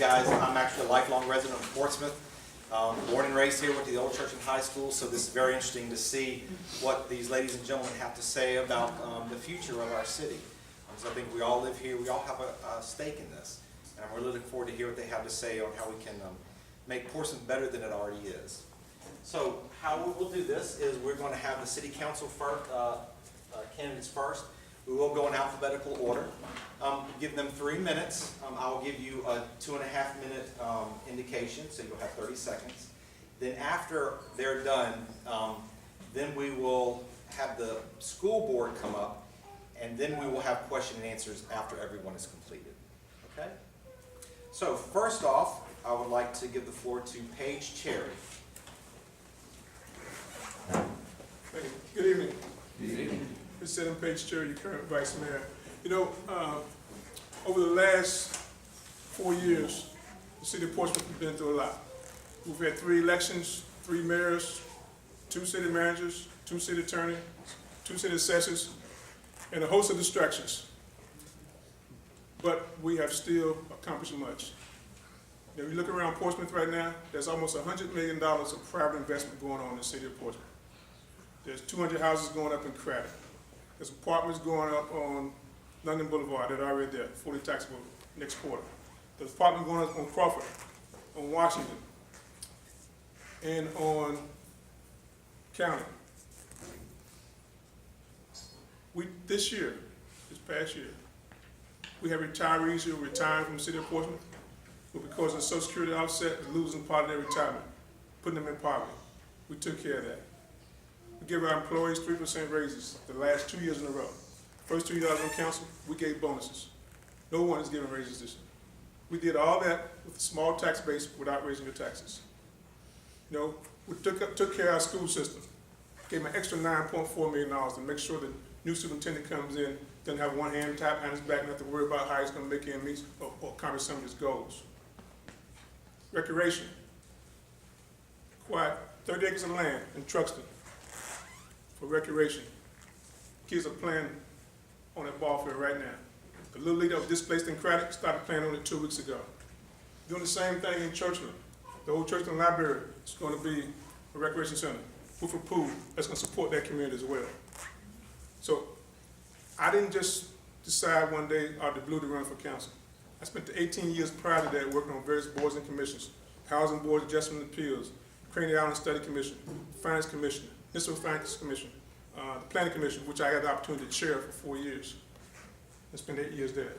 guys, I'm actually a lifelong resident of Portsmouth. Born and raised here, went to the Old Church and High School, so this is very interesting to see what these ladies and gentlemen have to say about the future of our city. So I think we all live here, we all have a stake in this, and I'm really looking forward to hear what they have to say on how we can make Portsmouth better than it already is. So how we will do this is we're going to have the city council candidates first. We will go in alphabetical order. Give them 3 minutes. I'll give you a 2.5-minute indication, so you'll have 30 seconds. Then after they're done, then we will have the school board come up, and then we will have question and answers after everyone is completed. Okay? So first off, I would like to give the floor to Paige Cherry. Thank you. Good evening. Good evening. I'm Paige Cherry, your current vice mayor. You know, over the last 4 years, the city of Portsmouth has been through a lot. We've had 3 elections, 3 mayors, 2 city managers, 2 city attorneys, 2 city assessors, and a host of distractions. But we have still accomplished much. If you look around Portsmouth right now, there's almost $100 million of private investment going on in the city of Portsmouth. There's 200 houses going up in Craddock. There's apartments going up on London Boulevard that are already there, fully taxable next quarter. There's apartments going up on Crawford, on Washington, and on County. This past year, we have retirees who are retiring from the city of Portsmouth, who because of the Social Security offset is losing part of their retirement, putting them in poverty. We took care of that. We give our employees 3% raises the last 2 years in a row. First 2 years on council, we gave bonuses. No one is giving raises this year. We did all that with a small tax base without raising your taxes. You know, we took care of our school system. Gave them an extra $9.4 million to make sure the new superintendent comes in, doesn't have one hand tied behind his back and have to worry about how he's going to make ends meet or accomplish some of his goals. Recreation. Acquired 30 acres of land in Truxton for recreation. Kids are playing on that ball field right now. The little league that was displaced in Craddock started playing on it 2 weeks ago. Doing the same thing in Churchland. The old Churchland Library is going to be a recreation center with a pool that's going to support that community as well. So I didn't just decide one day out of the blue to run for council. I spent the 18 years prior to that working on various boards and commissions: Housing Board, Adjustment Appeals, Craney Island Study Commission, Finance Commission, Municipal Finance Commission, the Planning Commission, which I had the opportunity to chair for 4 years. I spent 8 years there.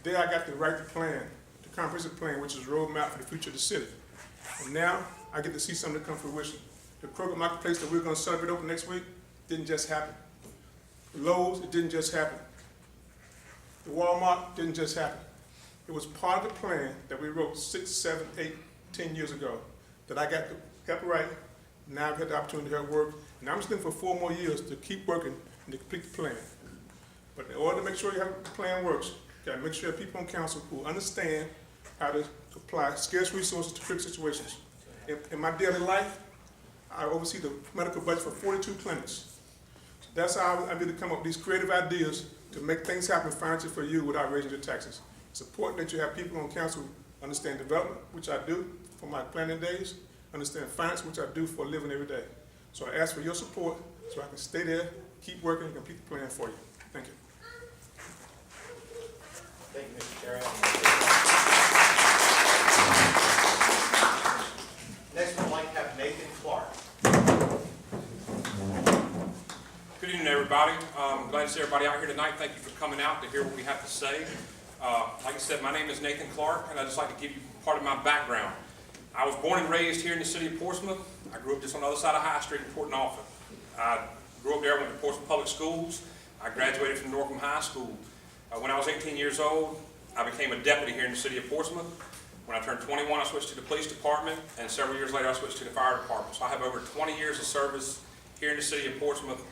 There I got to write the plan, the comprehensive plan, which is a roadmap for the future of the city. And now I get to see something come to fruition. The Kroger Marketplace that we're going to celebrate open next week didn't just happen. The Lowe's, it didn't just happen. The Walmart didn't just happen. It was part of the plan that we wrote 6, 7, 8, 10 years ago that I got to help write. Now I've had the opportunity to help work. And I'm just looking for 4 more years to keep working and to complete the plan. But in order to make sure the plan works, you gotta make sure you have people on council who understand how to apply scarce resources to critical situations. In my daily life, I oversee the medical budget for 42 clinics. So that's how I need to come up with these creative ideas to make things happen financially for you without raising your taxes. It's important that you have people on council who understand development, which I do for my planning days, understand finance, which I do for a living every day. So I ask for your support so I can stay there, keep working, and complete the plan for you. Thank you. Thank you, Mr. Cherry. Next, I'd like to have Nathan Clark. Good evening, everybody. I'm glad to see everybody out here tonight. Thank you for coming out to hear what we have to say. Like I said, my name is Nathan Clark, and I'd just like to give you part of my background. I was born and raised here in the city of Portsmouth. I grew up just on the other side of High Street in Port Norfolk. I grew up there, went to Portsmouth Public Schools. I graduated from Norfolk High School. When I was 18 years old, I became a deputy here in the city of Portsmouth. When I turned 21, I switched to the police department, and several years later, I switched to the fire department. So I have over 20 years of service here in the city of Portsmouth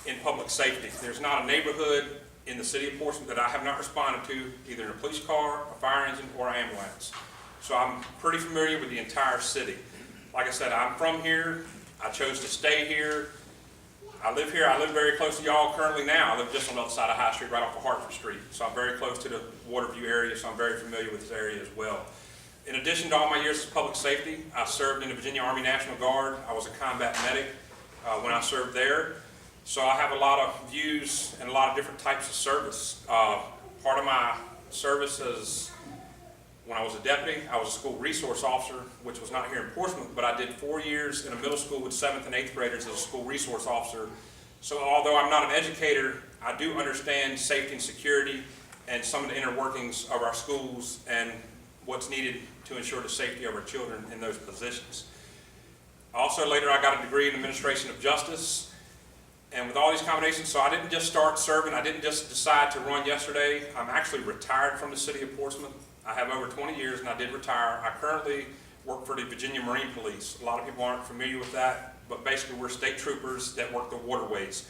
in public safety. There's not a neighborhood in the city of Portsmouth that I have not responded to, either in a police car, a fire engine, or an ambulance. So I'm pretty familiar with the entire city. Like I said, I'm from here. I chose to stay here. I live here. I live very close to y'all currently now. I live just on the other side of High Street, right off of Hartford Street. So I'm very close to the Waterview area, so I'm very familiar with this area as well. In addition to all my years of public safety, I served in the Virginia Army National Guard. I was a combat medic when I served there. So I have a lot of views and a lot of different types of service. Part of my service is when I was a deputy, I was a school resource officer, which was not here in Portsmouth, but I did 4 years in a middle school with 7th and 8th graders as a school resource officer. So although I'm not an educator, I do understand safety and security and some of the inner workings of our schools and what's needed to ensure the safety of our children in those positions. Also, later I got a degree in administration of justice. And with all these combinations, so I didn't just start serving, I didn't just decide to run yesterday. I'm actually retired from the city of Portsmouth. I have over 20 years and I did retire. I currently work for the Virginia Marine Police. A lot of people aren't familiar with that, but basically we're state troopers that work the waterways.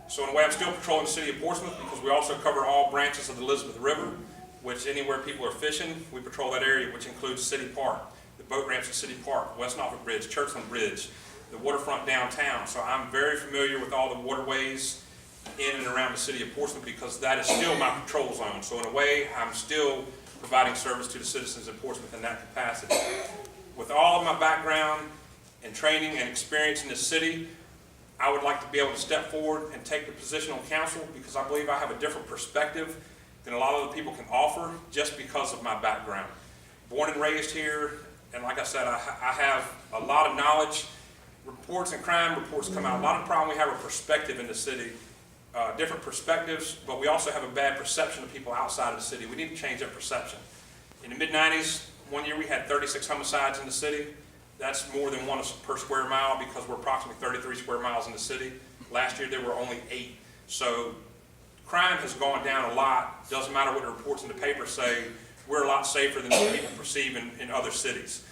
So in a way I'm still patrolling the city of Portsmouth because we also cover all branches of the Elizabeth River, which anywhere people are fishing, we patrol that area, which includes City Park, the boat ramps at City Park, West Norfolk Bridge, Churchland Bridge, the waterfront downtown. So I'm very familiar with all the waterways in and around the city of Portsmouth because that is still my patrol zone. So in a way, I'm still providing service to the citizens of Portsmouth in that capacity. With all of my background and training and experience in this city, I would like to be able to step forward and take the position on council because I believe I have a different perspective than a lot of other people can offer just because of my background. Born and raised here, and like I said, I have a lot of knowledge. Reports and crime reports come out. A lot of the problem we have are perspective in the city, different perspectives, but we also have a bad perception of people outside of the city. We need to change that perception. In the mid-90s, one year we had 36 homicides in the city. That's more than one per square mile because we're approximately 33 square miles in the city. Last year there were only 8. So crime has gone down a lot. Doesn't matter what the reports in the paper say, we're a lot safer than people perceive in other cities.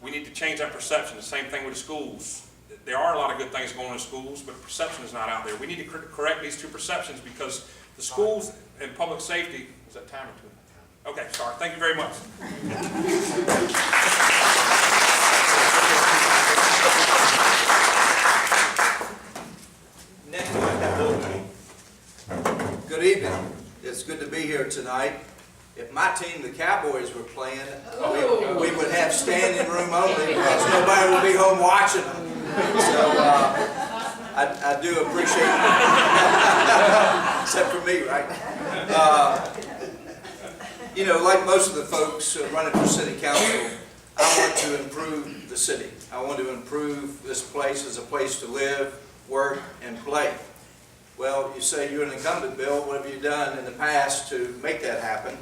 We need to change that perception. The same thing with the schools. There are a lot of good things going on in schools, but the perception is not out there. We need to correct these two perceptions because the schools and public safety, is that time or two? Okay, sorry. Thank you very much. Next, we have Bill. Good evening. It's good to be here tonight. If my team, the Cowboys, were playing, we would have standing room only because nobody would be home watching them. So I do appreciate it. Except for me, right? You know, like most of the folks running for city council, I want to improve the city. I want to improve this place as a place to live, work, and play. Well, you say you're an incumbent, Bill. What have you done in the past to make that happen?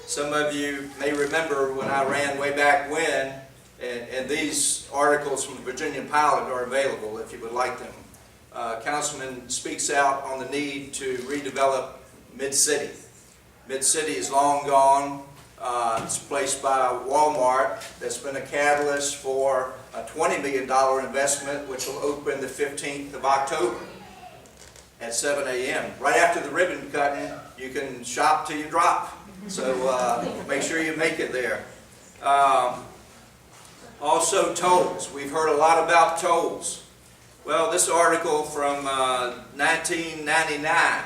Some of you may remember when I ran way back when, and these articles from the Virginia Pilot are available if you would like them. Councilman speaks out on the need to redevelop Mid-City. Mid-City is long gone. It's placed by Walmart that's been a catalyst for a $20 million investment which will open the 15th of October at 7 a.m. Right after the ribbon cutting, you can shop till you drop. So make sure you make it there. Also tolls. We've heard a lot about tolls. Well, this article from 1999,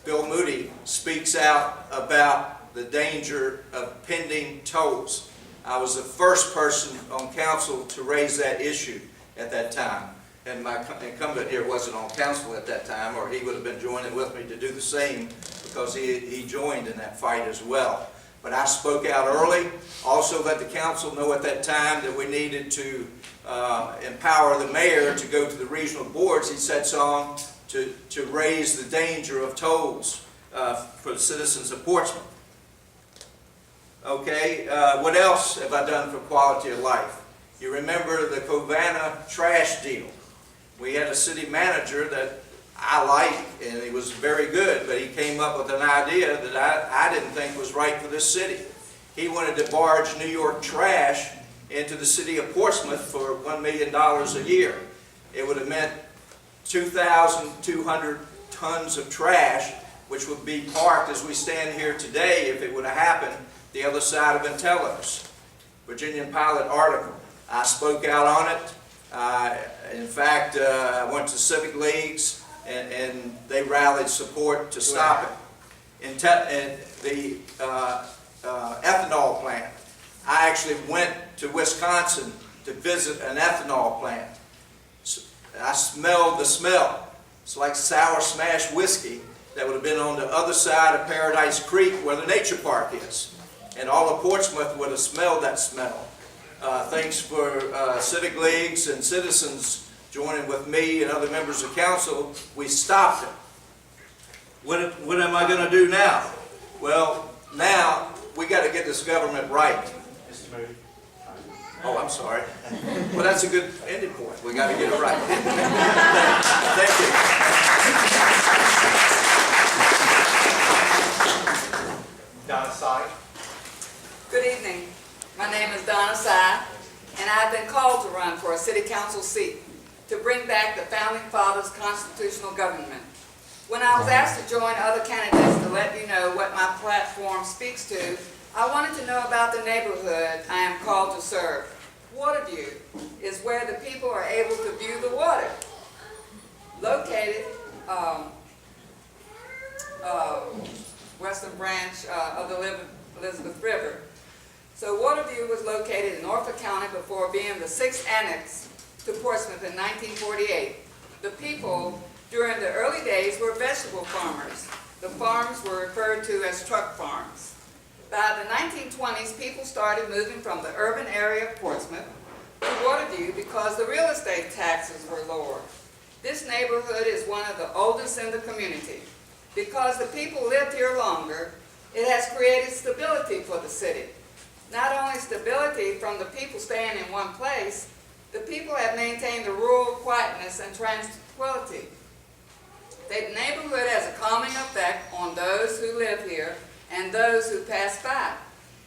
Bill Moody speaks out about the danger of pending tolls. I was the first person on council to raise that issue at that time. And my incumbent here wasn't on council at that time, or he would have been joining with me to do the same because he joined in that fight as well. But I spoke out early, also let the council know at that time that we needed to empower the mayor to go to the regional boards he sets on to raise the danger of tolls for the citizens of Portsmouth. Okay, what else have I done for quality of life? You remember the Covana trash deal. We had a city manager that I liked, and he was very good, but he came up with an idea that I didn't think was right for this city. He wanted to barge New York trash into the city of Portsmouth for $1 million a year. It would have meant 2,200 tons of trash, which would be parked as we stand here today if it would have happened the other side of Antelos. Virginia Pilot article. I spoke out on it. In fact, I went to Civic leagues and they rallied support to stop it. And the ethanol plant. I actually went to Wisconsin to visit an ethanol plant. I smelled the smell. It's like sour smash whiskey that would have been on the other side of Paradise Creek where the nature park is. And all of Portsmouth would have smelled that smell. Thanks for civic leagues and citizens joining with me and other members of council, we stopped it. What am I going to do now? Well, now we got to get this government right. Oh, I'm sorry. Well, that's a good ending point. We got to get it right. Thank you. Donna Sy. Good evening. My name is Donna Sy, and I've been called to run for a city council seat to bring back the Founding Fathers' constitutional government. When I was asked to join other candidates to let you know what my platform speaks to, I wanted to know about the neighborhood I am called to serve. Waterview is where the people are able to view the water. Located western branch of the Elizabeth River. So Waterview was located in Norfolk County before being the 6th annex to Portsmouth in 1948. The people during the early days were vegetable farmers. The farms were referred to as truck farms. By the 1920s, people started moving from the urban area of Portsmouth to Waterview because the real estate taxes were lower. This neighborhood is one of the oldest in the community. Because the people lived here longer, it has created stability for the city. Not only stability from the people staying in one place, the people have maintained the rural quietness and tranquility. The neighborhood has a calming effect on those who live here and those who pass by.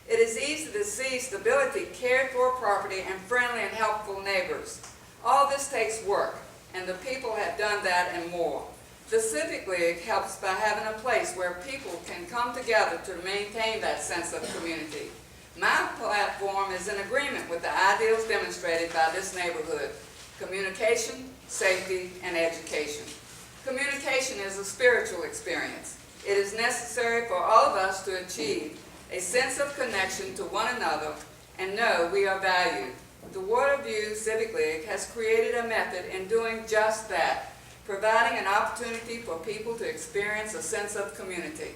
It is easy to see stability, cared for property, and friendly and helpful neighbors. All this takes work, and the people have done that and more. The Civic League helps by having a place where people can come together to maintain that sense of community. My platform is in agreement with the ideals demonstrated by this neighborhood: communication, safety, and education. Communication is a spiritual experience. It is necessary for all of us to achieve a sense of connection to one another and know we are valued. The Waterview Civic League has created a method in doing just that, providing an opportunity for people to experience a sense of community.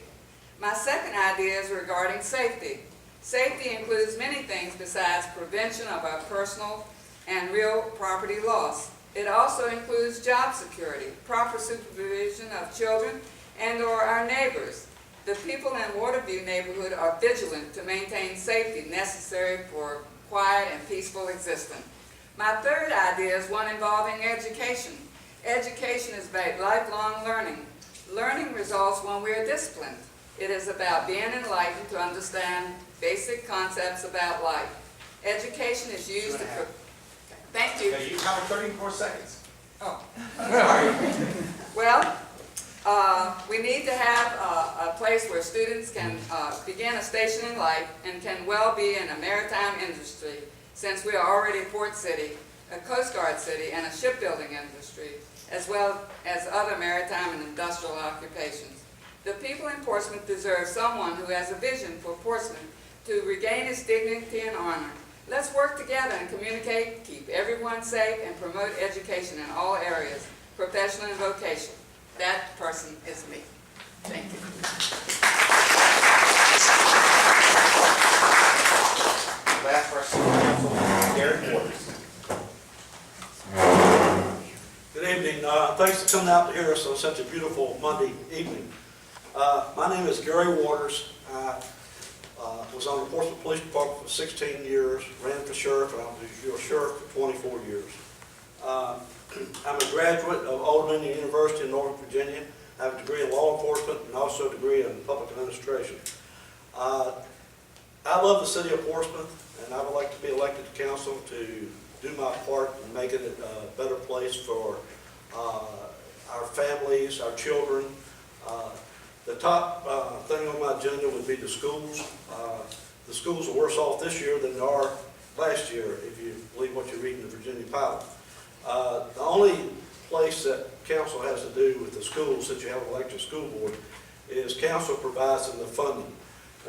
My second idea is regarding safety. Safety includes many things besides prevention of our personal and real property loss. It also includes job security, proper supervision of children and/or our neighbors. The people in Waterview neighborhood are vigilant to maintain safety necessary for quiet and peaceful existence. My third idea is one involving education. Education is about lifelong learning. Learning results when we are disciplined. It is about being enlightened to understand basic concepts about life. Education is used to... Thank you. Okay, you have 34 seconds. Oh, sorry. Well, we need to have a place where students can begin a station in life and can well be in a maritime industry, since we are already a port city, a Coast Guard city, and a shipbuilding industry, as well as other maritime and industrial occupations. The people in Portsmouth deserve someone who has a vision for Portsmouth to regain its dignity and honor. Let's work together and communicate, keep everyone safe, and promote education in all areas, professional and vocational. That person is me. Thank you. Last person, Council Derek Waters. Good evening. Thanks for coming out to hear us on such a beautiful Monday evening. My name is Gary Waters. I was on the Portsmouth Police Department for 16 years, ran for sheriff, and I was your sheriff for 24 years. I'm a graduate of Old Dominion University in Norfolk, Virginia. I have a degree in law enforcement and also a degree in public administration. I love the city of Portsmouth, and I would like to be elected to council to do my part in making it a better place for our families, our children. The top thing on my agenda would be the schools. The schools are worse off this year than they are last year, if you believe what you read in the Virginia Pilot. The only place that council has to do with the schools, since you have an elected school board, is council provides them the funding.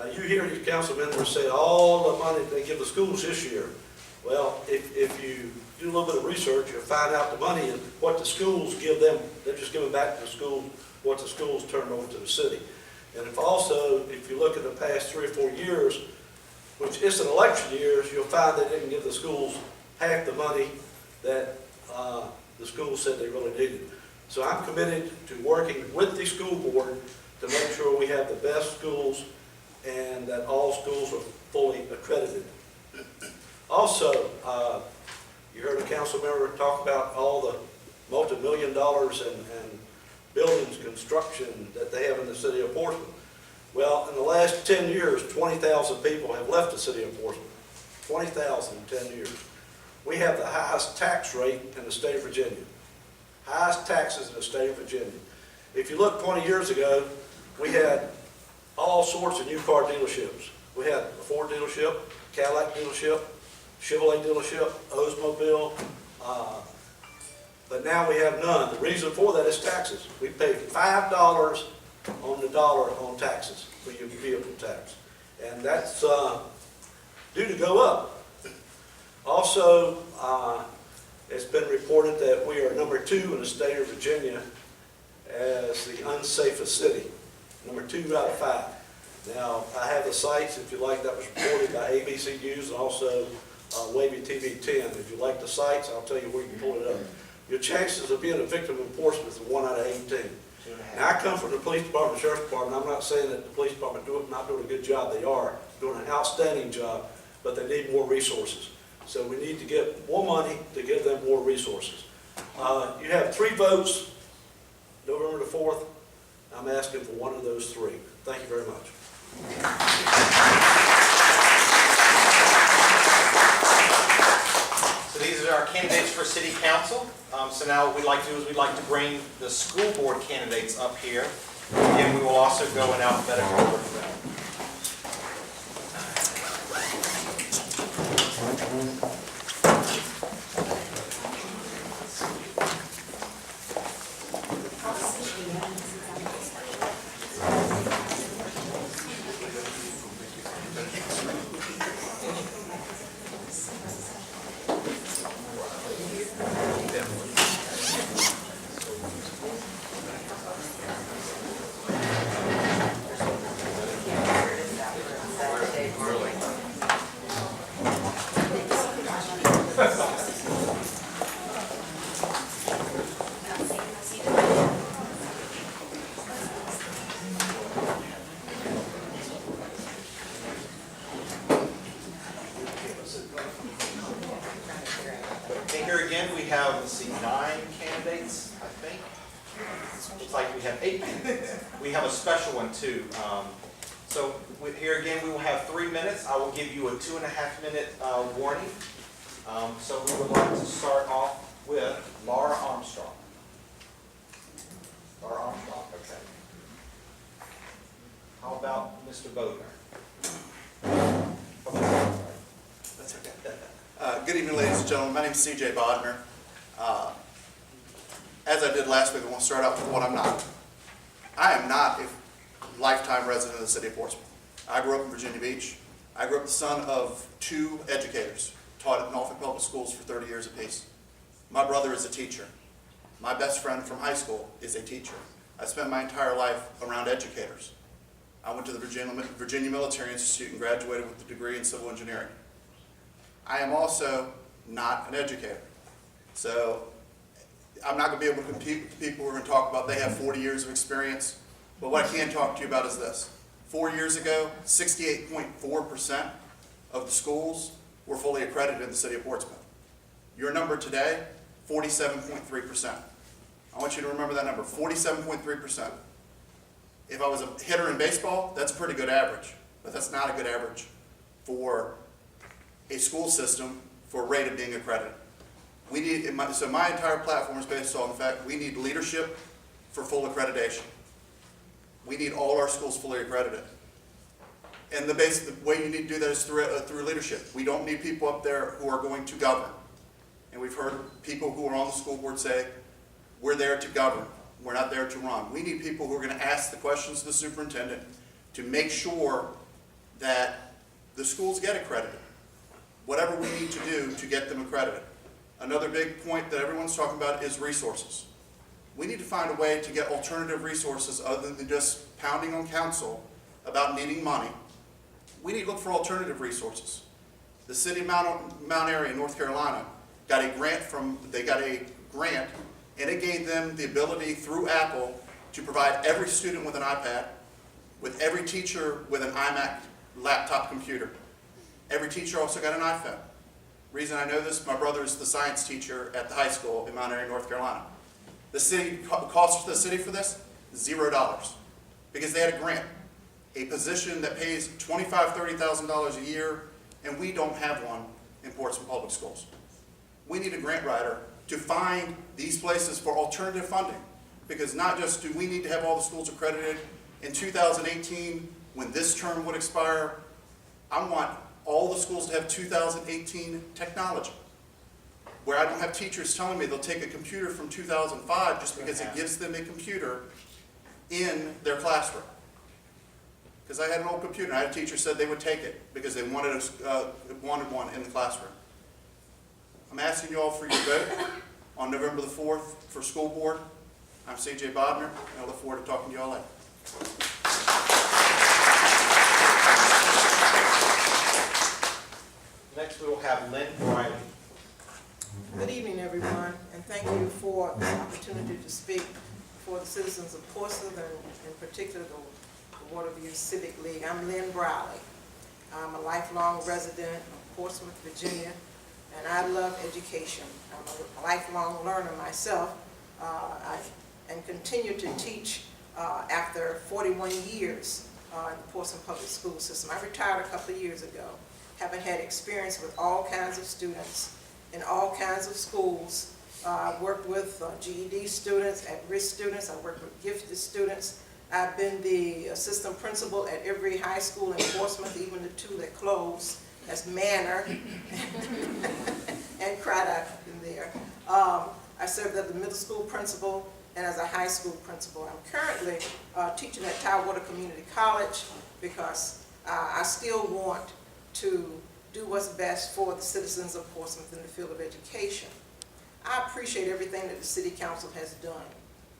Now, you hear these council members say all the money they give the schools this year. Well, if you do a little bit of research, you'll find out the money and what the schools give them. They're just giving back to the school what the schools turn over to the city. And if you look at the past 3 or 4 years, which isn't election years, you'll find they didn't give the schools half the money that the schools said they really needed. So I'm committed to working with the school board to make sure we have the best schools and that all schools are fully accredited. Also, you heard a council member talk about all the multi-million dollars and buildings construction that they have in the city of Portsmouth. Well, in the last 10 years, 20,000 people have left the city of Portsmouth. 20,000 in 10 years. We have the highest tax rate in the state of Virginia. Highest taxes in the state of Virginia. If you look 20 years ago, we had all sorts of new car dealerships. We had a Ford dealership, Cadillac dealership, Chevrolet dealership, Oldsmobile, but now we have none. The reason for that is taxes. We pay $5 on the dollar on taxes for your vehicle tax. And that's due to go up. Also, it's been reported that we are #2 in the state of Virginia as the unsafest city. #2 out of 5. Now, I have the sites, if you like, that was reported by ABC News and also Wavy TV 10. If you like the sites, I'll tell you where you can pull it up. Your chances of being a victim in Portsmouth are 1 out of 18. Now, I come from the police department, sheriff's department. I'm not saying that the police department not doing a good job. They are doing an outstanding job, but they need more resources. So we need to get more money to give them more resources. You have 3 votes, November the 4th. I'm asking for one of those 3. Thank you very much. So these are our candidates for city council. So now what we'd like to do is we'd like to bring the school board candidates up here. And we will also go in alphabetical order for them. Okay, here again we have, let's see, 9 candidates, I think. Looks like we have 8 candidates. We have a special one too. So here again we will have 3 minutes. I will give you a 2.5-minute warning. So we would like to start off with Laura Armstrong. Laura Armstrong, okay. How about Mr. Bodnar? That's okay. Good evening, ladies and gentlemen. My name is C.J. Bodnar. As I did last week, I want to start out with what I'm not. I am not a lifetime resident of the city of Portsmouth. I grew up in Virginia Beach. I grew up the son of 2 educators, taught at Norfolk Public Schools for 30 years apiece. My brother is a teacher. My best friend from high school is a teacher. I spent my entire life around educators. I went to the Virginia Military Institute and graduated with a degree in civil engineering. I am also not an educator. So I'm not going to be able to compete with the people who are going to talk about they have 40 years of experience. But what I can talk to you about is this. 4 years ago, 68.4% of the schools were fully accredited in the city of Portsmouth. Your number today, 47.3%. I want you to remember that number, 47.3%. If I was a hitter in baseball, that's a pretty good average. But that's not a good average for a school system for a rate of being accredited. We need, so my entire platform is based on the fact we need leadership for full accreditation. We need all our schools fully accredited. And the way you need to do that is through leadership. We don't need people up there who are going to govern. And we've heard people who are on the school board say, we're there to govern. We're not there to run. We need people who are going to ask the questions of the superintendent to make sure that the schools get accredited, whatever we need to do to get them accredited. Another big point that everyone's talking about is resources. We need to find a way to get alternative resources other than just pounding on council about needing money. We need to look for alternative resources. The city of Mount Airy in North Carolina got a grant and it gave them the ability through Apple to provide every student with an iPad, with every teacher with an iMac laptop computer. Every teacher also got an iPhone. Reason I know this, my brother is the science teacher at the high school in Mount Airy, North Carolina. The city, cost to the city for this, $0, because they had a grant, a position that pays $25,000, $30,000 a year, and we don't have one in Portsmouth Public Schools. We need a grant writer to find these places for alternative funding, because not just do we need to have all the schools accredited in 2018 when this term would expire, I want all the schools to have 2018 technology, where I don't have teachers telling me they'll take a computer from 2005 just because it gives them a computer in their classroom. Because I had an old computer and I had a teacher said they would take it because they wanted one in the classroom. I'm asking you all for your vote on November the 4th for school board. I'm C.J. Bodner, and I look forward to talking to you all later. Next, we will have Lynn Briley. Good evening, everyone, and thank you for the opportunity to speak for the citizens of Portsmouth and in particular the Waterview Civic League. I'm Lynn Briley. I'm a lifelong resident of Portsmouth, Virginia, and I love education. I'm a lifelong learner myself and continue to teach after 41 years in the Portsmouth Public School System. I retired a couple of years ago, having had experience with all kinds of students in all kinds of schools. I've worked with GED students, at-risk students. I've worked with gifted students. I've been the assistant principal at every high school in Portsmouth, even the two that closed. That's Manor and Craddock in there. I served as the middle school principal and as a high school principal. I'm currently teaching at Tidewater Community College because I still want to do what's best for the citizens of Portsmouth in the field of education. I appreciate everything that the City Council has done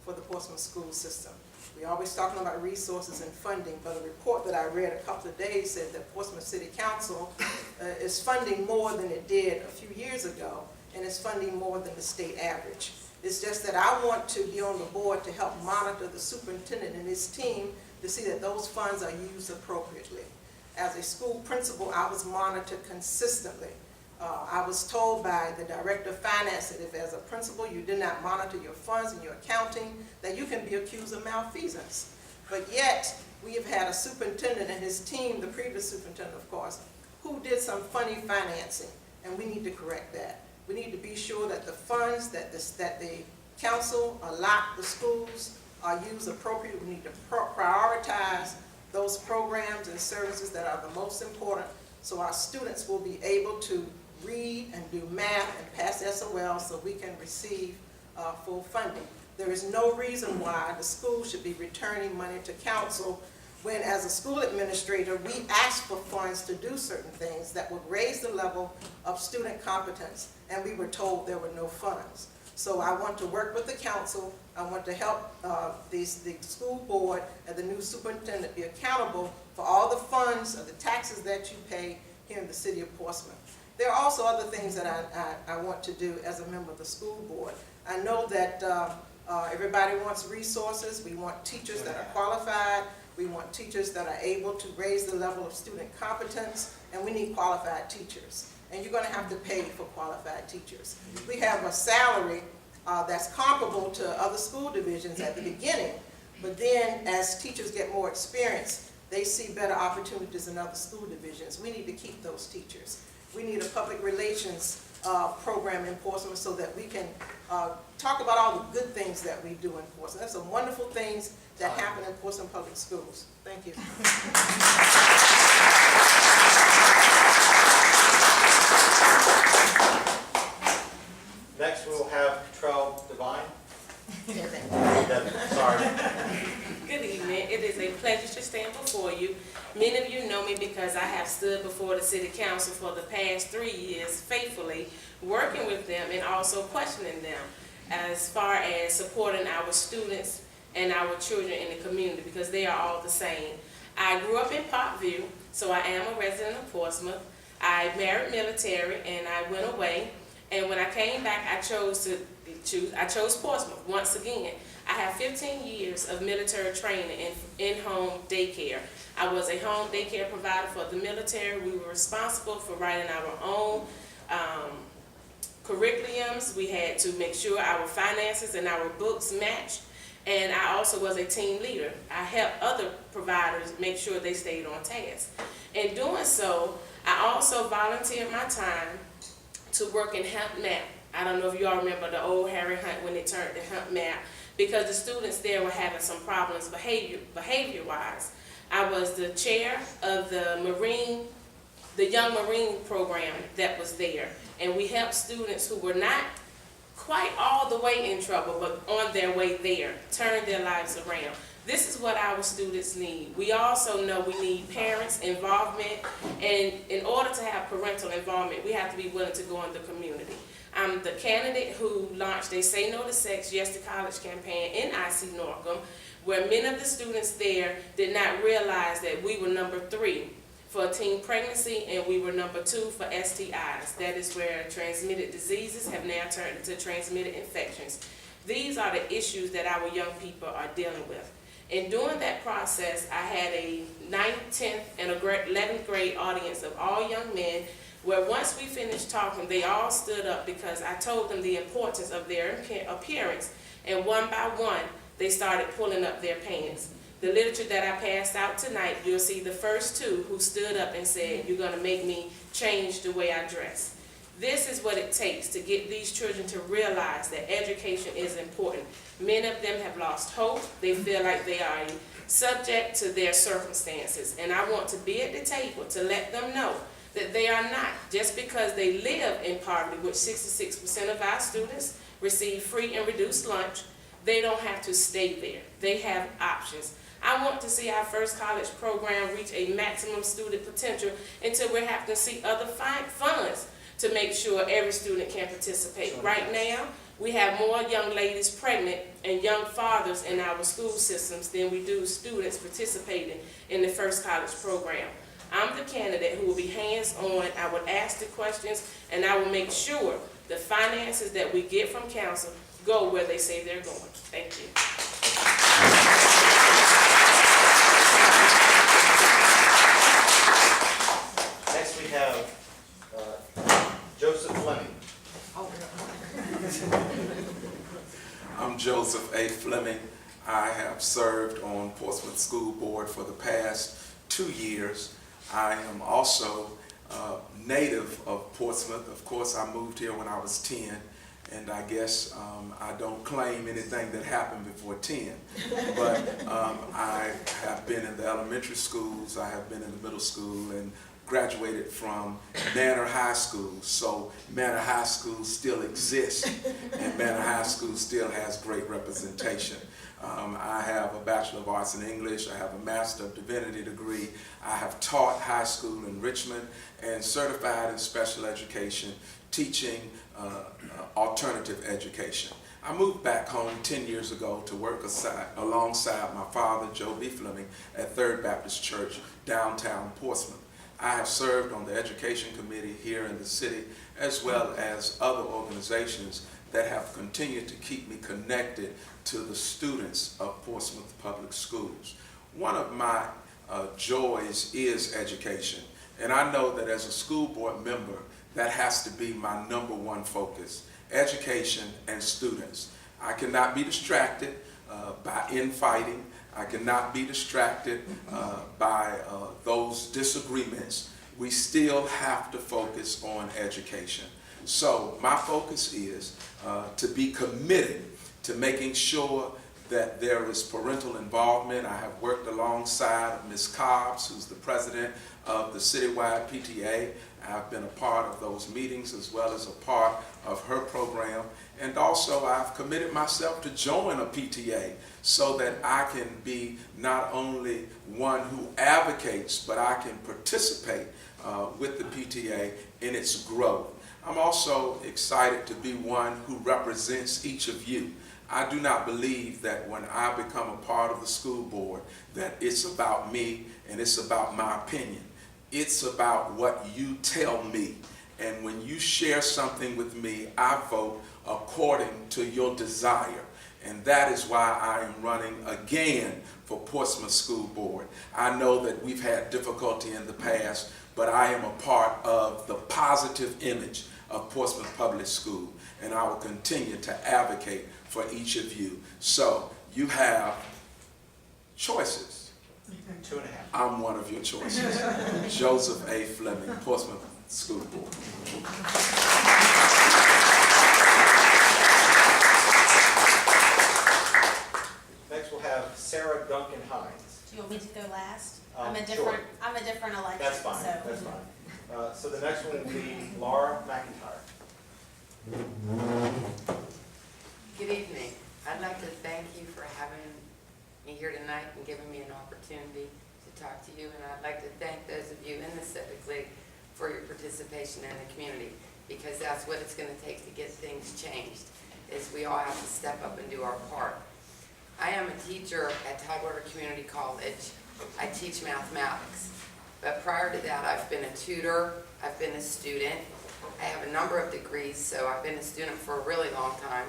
for the Portsmouth school system. We're always talking about resources and funding, but a report that I read a couple of days said that Portsmouth City Council is funding more than it did a few years ago, and is funding more than the state average. It's just that I want to be on the board to help monitor the superintendent and his team to see that those funds are used appropriately. As a school principal, I was monitored consistently. I was told by the director of finance that if as a principal you did not monitor your funds and your accounting, that you can be accused of malfeasance. But yet, we have had a superintendent and his team, the previous superintendent of course, who did some funny financing, and we need to correct that. We need to be sure that the funds that the council allot the schools are used appropriately. We need to prioritize those programs and services that are the most important so our students will be able to read and do math and pass SOL so we can receive full funding. There is no reason why the school should be returning money to council when, as a school administrator, we asked for funds to do certain things that would raise the level of student competence, and we were told there were no funds. So I want to work with the council. I want to help the school board and the new superintendent be accountable for all the funds or the taxes that you pay here in the city of Portsmouth. There are also other things that I want to do as a member of the school board. I know that everybody wants resources. We want teachers that are qualified. We want teachers that are able to raise the level of student competence, and we need qualified teachers. And you're going to have to pay for qualified teachers. We have a salary that's comparable to other school divisions at the beginning, but then as teachers get more experience, they see better opportunities in other school divisions. We need to keep those teachers. We need a public relations program in Portsmouth so that we can talk about all the good things that we do in Portsmouth. There's some wonderful things that happen in Portsmouth Public Schools. Thank you. Next, we will have Trell Devine. Sorry. Good evening. It is a pleasure to stand before you. Many of you know me because I have stood before the city council for the past 3 years faithfully, working with them and also questioning them as far as supporting our students and our children in the community, because they are all the same. I grew up in Parkview, so I am a resident of Portsmouth. I married military and I went away, and when I came back I chose Portsmouth once again. I have 15 years of military training in-home daycare. I was a home daycare provider for the military. We were responsible for writing our own curriculums. We had to make sure our finances and our books matched. And I also was a team leader. I helped other providers make sure they stayed on task. In doing so, I also volunteered my time to work in Hunt Map. I don't know if you all remember the old Harry Hunt when they turned to Hunt Map, because the students there were having some problems behavior-wise. I was the chair of the Young Marine program that was there, and we helped students who were not quite all the way in trouble, but on their way there, turn their lives around. This is what our students need. We also know we need parents' involvement, and in order to have parental involvement, we have to be willing to go in the community. I'm the candidate who launched a Say No to Sex, Yes to College campaign in IC Norcom, where many of the students there did not realize that we were number 3 for teen pregnancy, and we were number 2 for STIs. That is where transmitted diseases have now turned into transmitted infections. These are the issues that our young people are dealing with. And during that process, I had a 9th, 10th, and 11th grade audience of all young men, where once we finished talking, they all stood up because I told them the importance of their appearance, and one by one, they started pulling up their pants. The literature that I passed out tonight, you'll see the first 2 who stood up and said, "You're going to make me change the way I dress." This is what it takes to get these children to realize that education is important. Many of them have lost hope. They feel like they are subject to their circumstances. And I want to be at the table to let them know that they are not. Just because they live in poverty, which 66% of our students receive free and reduced lunch, they don't have to stay there. They have options. I want to see our first college program reach a maximum student potential until we have to seek other funds to make sure every student can participate. Right now, we have more young ladies pregnant and young fathers in our school systems than we do students participating in the first college program. I'm the candidate who will be hands-on. I will ask the questions, and I will make sure the finances that we get from council go where they say they're going. Thank you. Next we have Joseph Fleming. I'm Joseph A. Fleming. I have served on Portsmouth School Board for the past 2 years. I am also native of Portsmouth. Of course, I moved here when I was 10, and I guess I don't claim anything that happened before 10. But I have been in the elementary schools, I have been in the middle school, and graduated from Manor High School. So Manor High School still exists, and Manor High School still has great representation. I have a Bachelor of Arts in English, I have a Master of Divinity degree, I have taught high school in Richmond, and certified in special education, teaching alternative education. I moved back home 10 years ago to work alongside my father, Joe B. Fleming, at Third Baptist Church, downtown Portsmouth. I have served on the Education Committee here in the city, as well as other organizations that have continued to keep me connected to the students of Portsmouth Public Schools. One of my joys is education, and I know that as a school board member, that has to be my #1 focus: education and students. I cannot be distracted by infighting. I cannot be distracted by those disagreements. We still have to focus on education. So my focus is to be committed to making sure that there is parental involvement. I have worked alongside Ms. Cobbs, who's the president of the citywide PTA. I've been a part of those meetings as well as a part of her program. And also I've committed myself to join a PTA so that I can be not only one who advocates, but I can participate with the PTA in its growth. I'm also excited to be one who represents each of you. I do not believe that when I become a part of the school board that it's about me and it's about my opinion. It's about what you tell me. And when you share something with me, I vote according to your desire. And that is why I am running again for Portsmouth School Board. I know that we've had difficulty in the past, but I am a part of the positive image of Portsmouth Public School, and I will continue to advocate for each of you. So you have choices. 2.5. I'm one of your choices. Joseph A. Fleming, Portsmouth School Board. Next we'll have Sarah Duncan Hines. Do you want me to go last? Sure. I'm a different election. That's fine, so. that's fine. So the next one will be Laura McIntyre. Good evening. I'd like to thank you for having me here tonight and giving me an opportunity to talk to you. And I'd like to thank those of you in the Civic League for your participation in the community, because that's what it's going to take to get things changed, is we all have to step up and do our part. I am a teacher at Tidewater Community College. I teach mathematics. But prior to that, I've been a tutor, I've been a student. I have a number of degrees, so I've been a student for a really long time.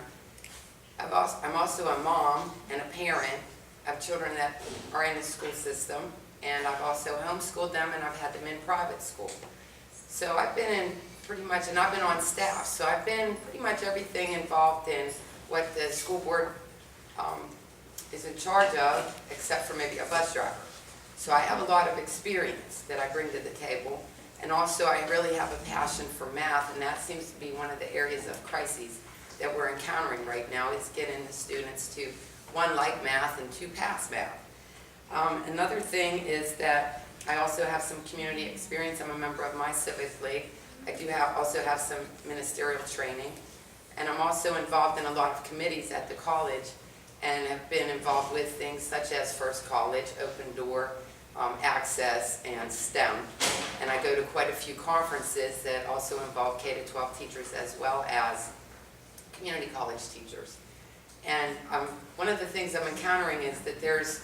I'm also a mom and a parent of children that are in the school system, and I've also homeschooled them, and I've had them in private school. So I've been in pretty much, and I've been on staff, so I've been pretty much everything involved in what the school board is in charge of, except for maybe a bus driver. So I have a lot of experience that I bring to the table, and also I really have a passion for math, and that seems to be one of the areas of crises that we're encountering right now, is getting the students to, one, like math, and two, pass math. Another thing is that I also have some community experience. I'm a member of my Civic League. I do also have some ministerial training, and I'm also involved in a lot of committees at the college, and have been involved with things such as First College, Open Door, Access, and STEM. And I go to quite a few conferences that also involve K-12 teachers as well as community college teachers. And one of the things I'm encountering is that there's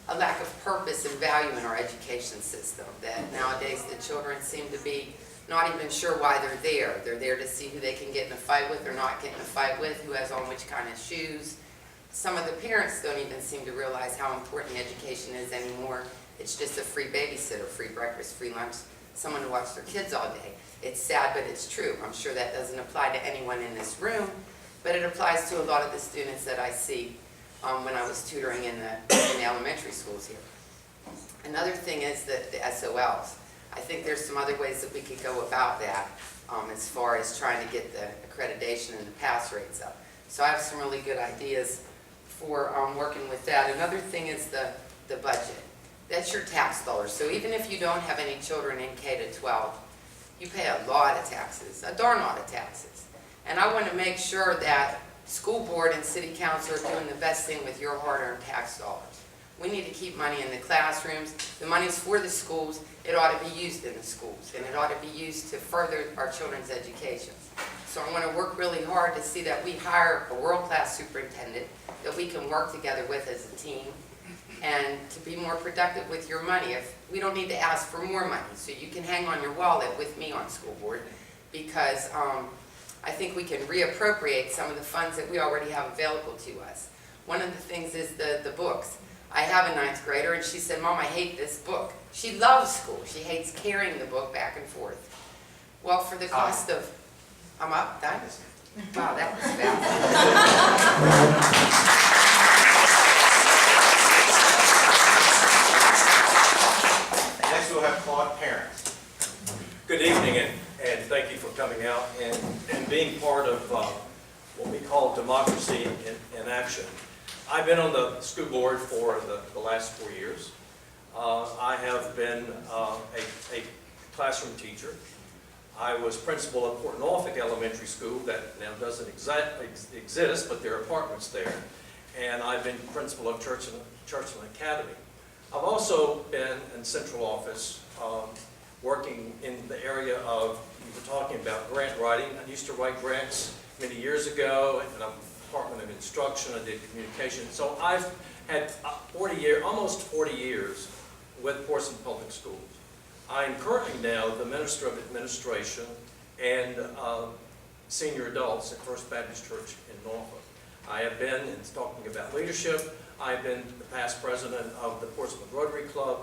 a lack of purpose and value in our education system, that nowadays the children seem to be not even sure why they're there. They're there to see who they can get in a fight with or not get in a fight with, who has on which kind of shoes. Some of the parents don't even seem to realize how important education is anymore. It's just a free babysitter, free breakfast, free lunch, someone to watch their kids all day. It's sad, but it's true. I'm sure that doesn't apply to anyone in this room, but it applies to a lot of the students that I see when I was tutoring in the elementary schools here. Another thing is the SOLs. I think there's some other ways that we could go about that as far as trying to get the accreditation and the pass rates up. So I have some really good ideas for working with that. Another thing is the budget. That's your tax dollars. So even if you don't have any children in K-12, you pay a lot of taxes, a darn lot of taxes. And I want to make sure that school board and city council are doing the best thing with your hard-earned tax dollars. We need to keep money in the classrooms. The money's for the schools. It ought to be used in the schools, and it ought to be used to further our children's education. So I want to work really hard to see that we hire a world-class superintendent that we can work together with as a team, and to be more productive with your money. If we don't need to ask for more money, so you can hang on your wallet with me on school board, because I think we can reappropriate some of the funds that we already have available to us. One of the things is the books. I have a 9th grader, and she said, "Mom, I hate this book." She loves school. She hates carrying the book back and forth. Well, for the cost of, I'm up, done? Wow, that was fast. Next we'll have Claude Parent. Good evening, and thank you for coming out and being part of what we call democracy in action. I've been on the school board for the last 4 years. I have been a classroom teacher. I was principal at Port Norfolk Elementary School, that now doesn't exist, but there are apartments there. And I've been principal of Churchland Academy. I've also been in central office, working in the area of, you were talking about grant writing. I used to write grants many years ago in the Department of Instruction. I did communication. So I've had almost 40 years with Portsmouth Public Schools. I am currently now the Minister of Administration and Senior Adults at First Baptist Church in Norfolk. I have been, and talking about leadership, I've been the past president of the Portsmouth Rotary Club.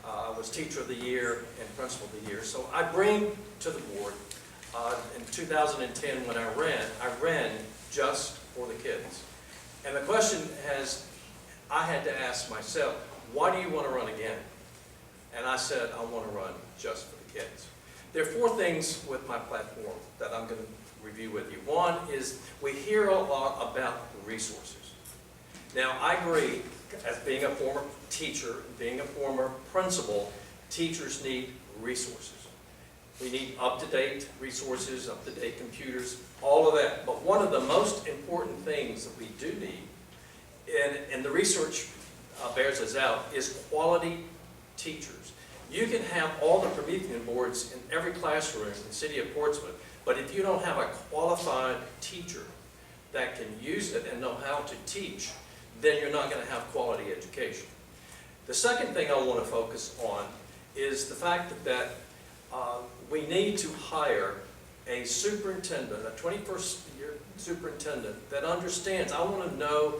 I was Teacher of the Year and Principal of the Year. So I bring to the board, in 2010 when I ran just for the kids. And the question I had to ask myself, why do you want to run again? And I said, I want to run just for the kids. There are 4 things with my platform that I'm going to review with you. One is we hear a lot about the resources. Now, I agree, as being a former teacher, being a former principal, teachers need resources. We need up-to-date resources, up-to-date computers, all of that. But one of the most important things that we do need, and the research bears this out, is quality teachers. You can have all the Promethean boards in every classroom in the city of Portsmouth, but if you don't have a qualified teacher that can use it and know how to teach, then you're not going to have quality education. The second thing I want to focus on is the fact that we need to hire a superintendent, a 21st year superintendent that understands. I want to know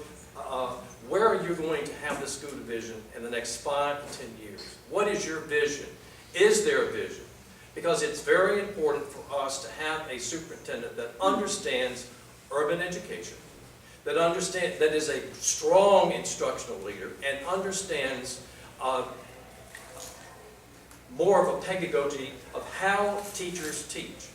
where are you going to have the school division in the next 5 to 10 years? What is your vision? Is there a vision? Because it's very important for us to have a superintendent that understands urban education, that is a strong instructional leader, and understands more of a pedagogy of how teachers teach.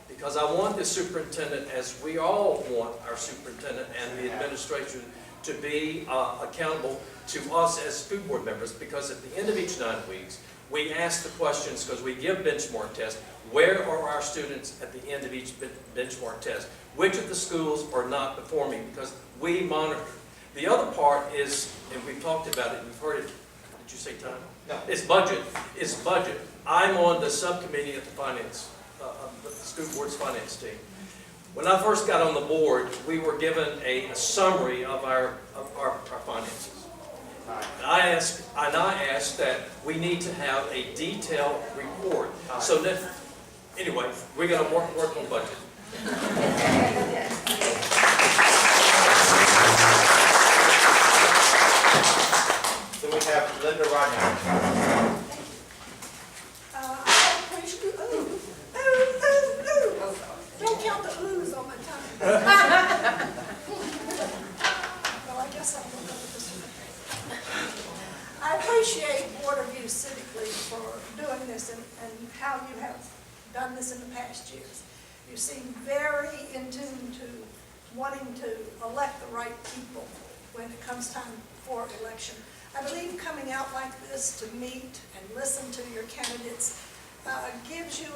Because I want this superintendent, as we all want our superintendent and the administration, to be accountable to us as school board members, because at the end of each 9 weeks, we ask the questions, because we give benchmark tests, where are our students at the end of each benchmark test? Which of the schools are not performing? Because we monitor. The other part is, and we've talked about it, you've heard it, did you say time? No. It's budget. It's budget. I'm on the subcommittee at the finance, the school board's finance team. When I first got on the board, we were given a summary of our finances. And I asked that we need to have a detailed report. So that, anyway, we're going to work on budget. So we have Linda Rodney. Don't count the oohs on my tongue. Well, I guess I'll look over this one. I appreciate Waterview Civic League for doing this and how you have done this in the past years. You seem very in tune to wanting to elect the right people when it comes time for election. I believe coming out like this to meet and listen to your candidates gives you,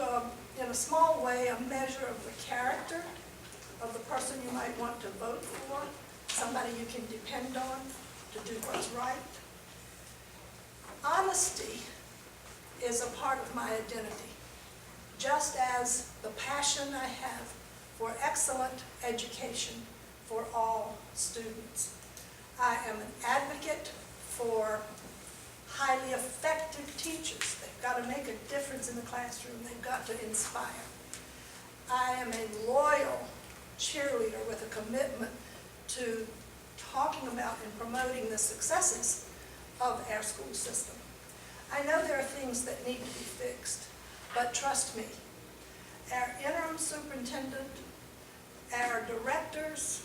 in a small way, a measure of the character of the person you might want to vote for, somebody you can depend on to do what's right. Honesty is a part of my identity, just as the passion I have for excellent education for all students. I am an advocate for highly effective teachers. They've got to make a difference in the classroom. They've got to inspire. I am a loyal cheerleader with a commitment to talking about and promoting the successes of our school system. I know there are things that need to be fixed, but trust me, our interim superintendent, our directors,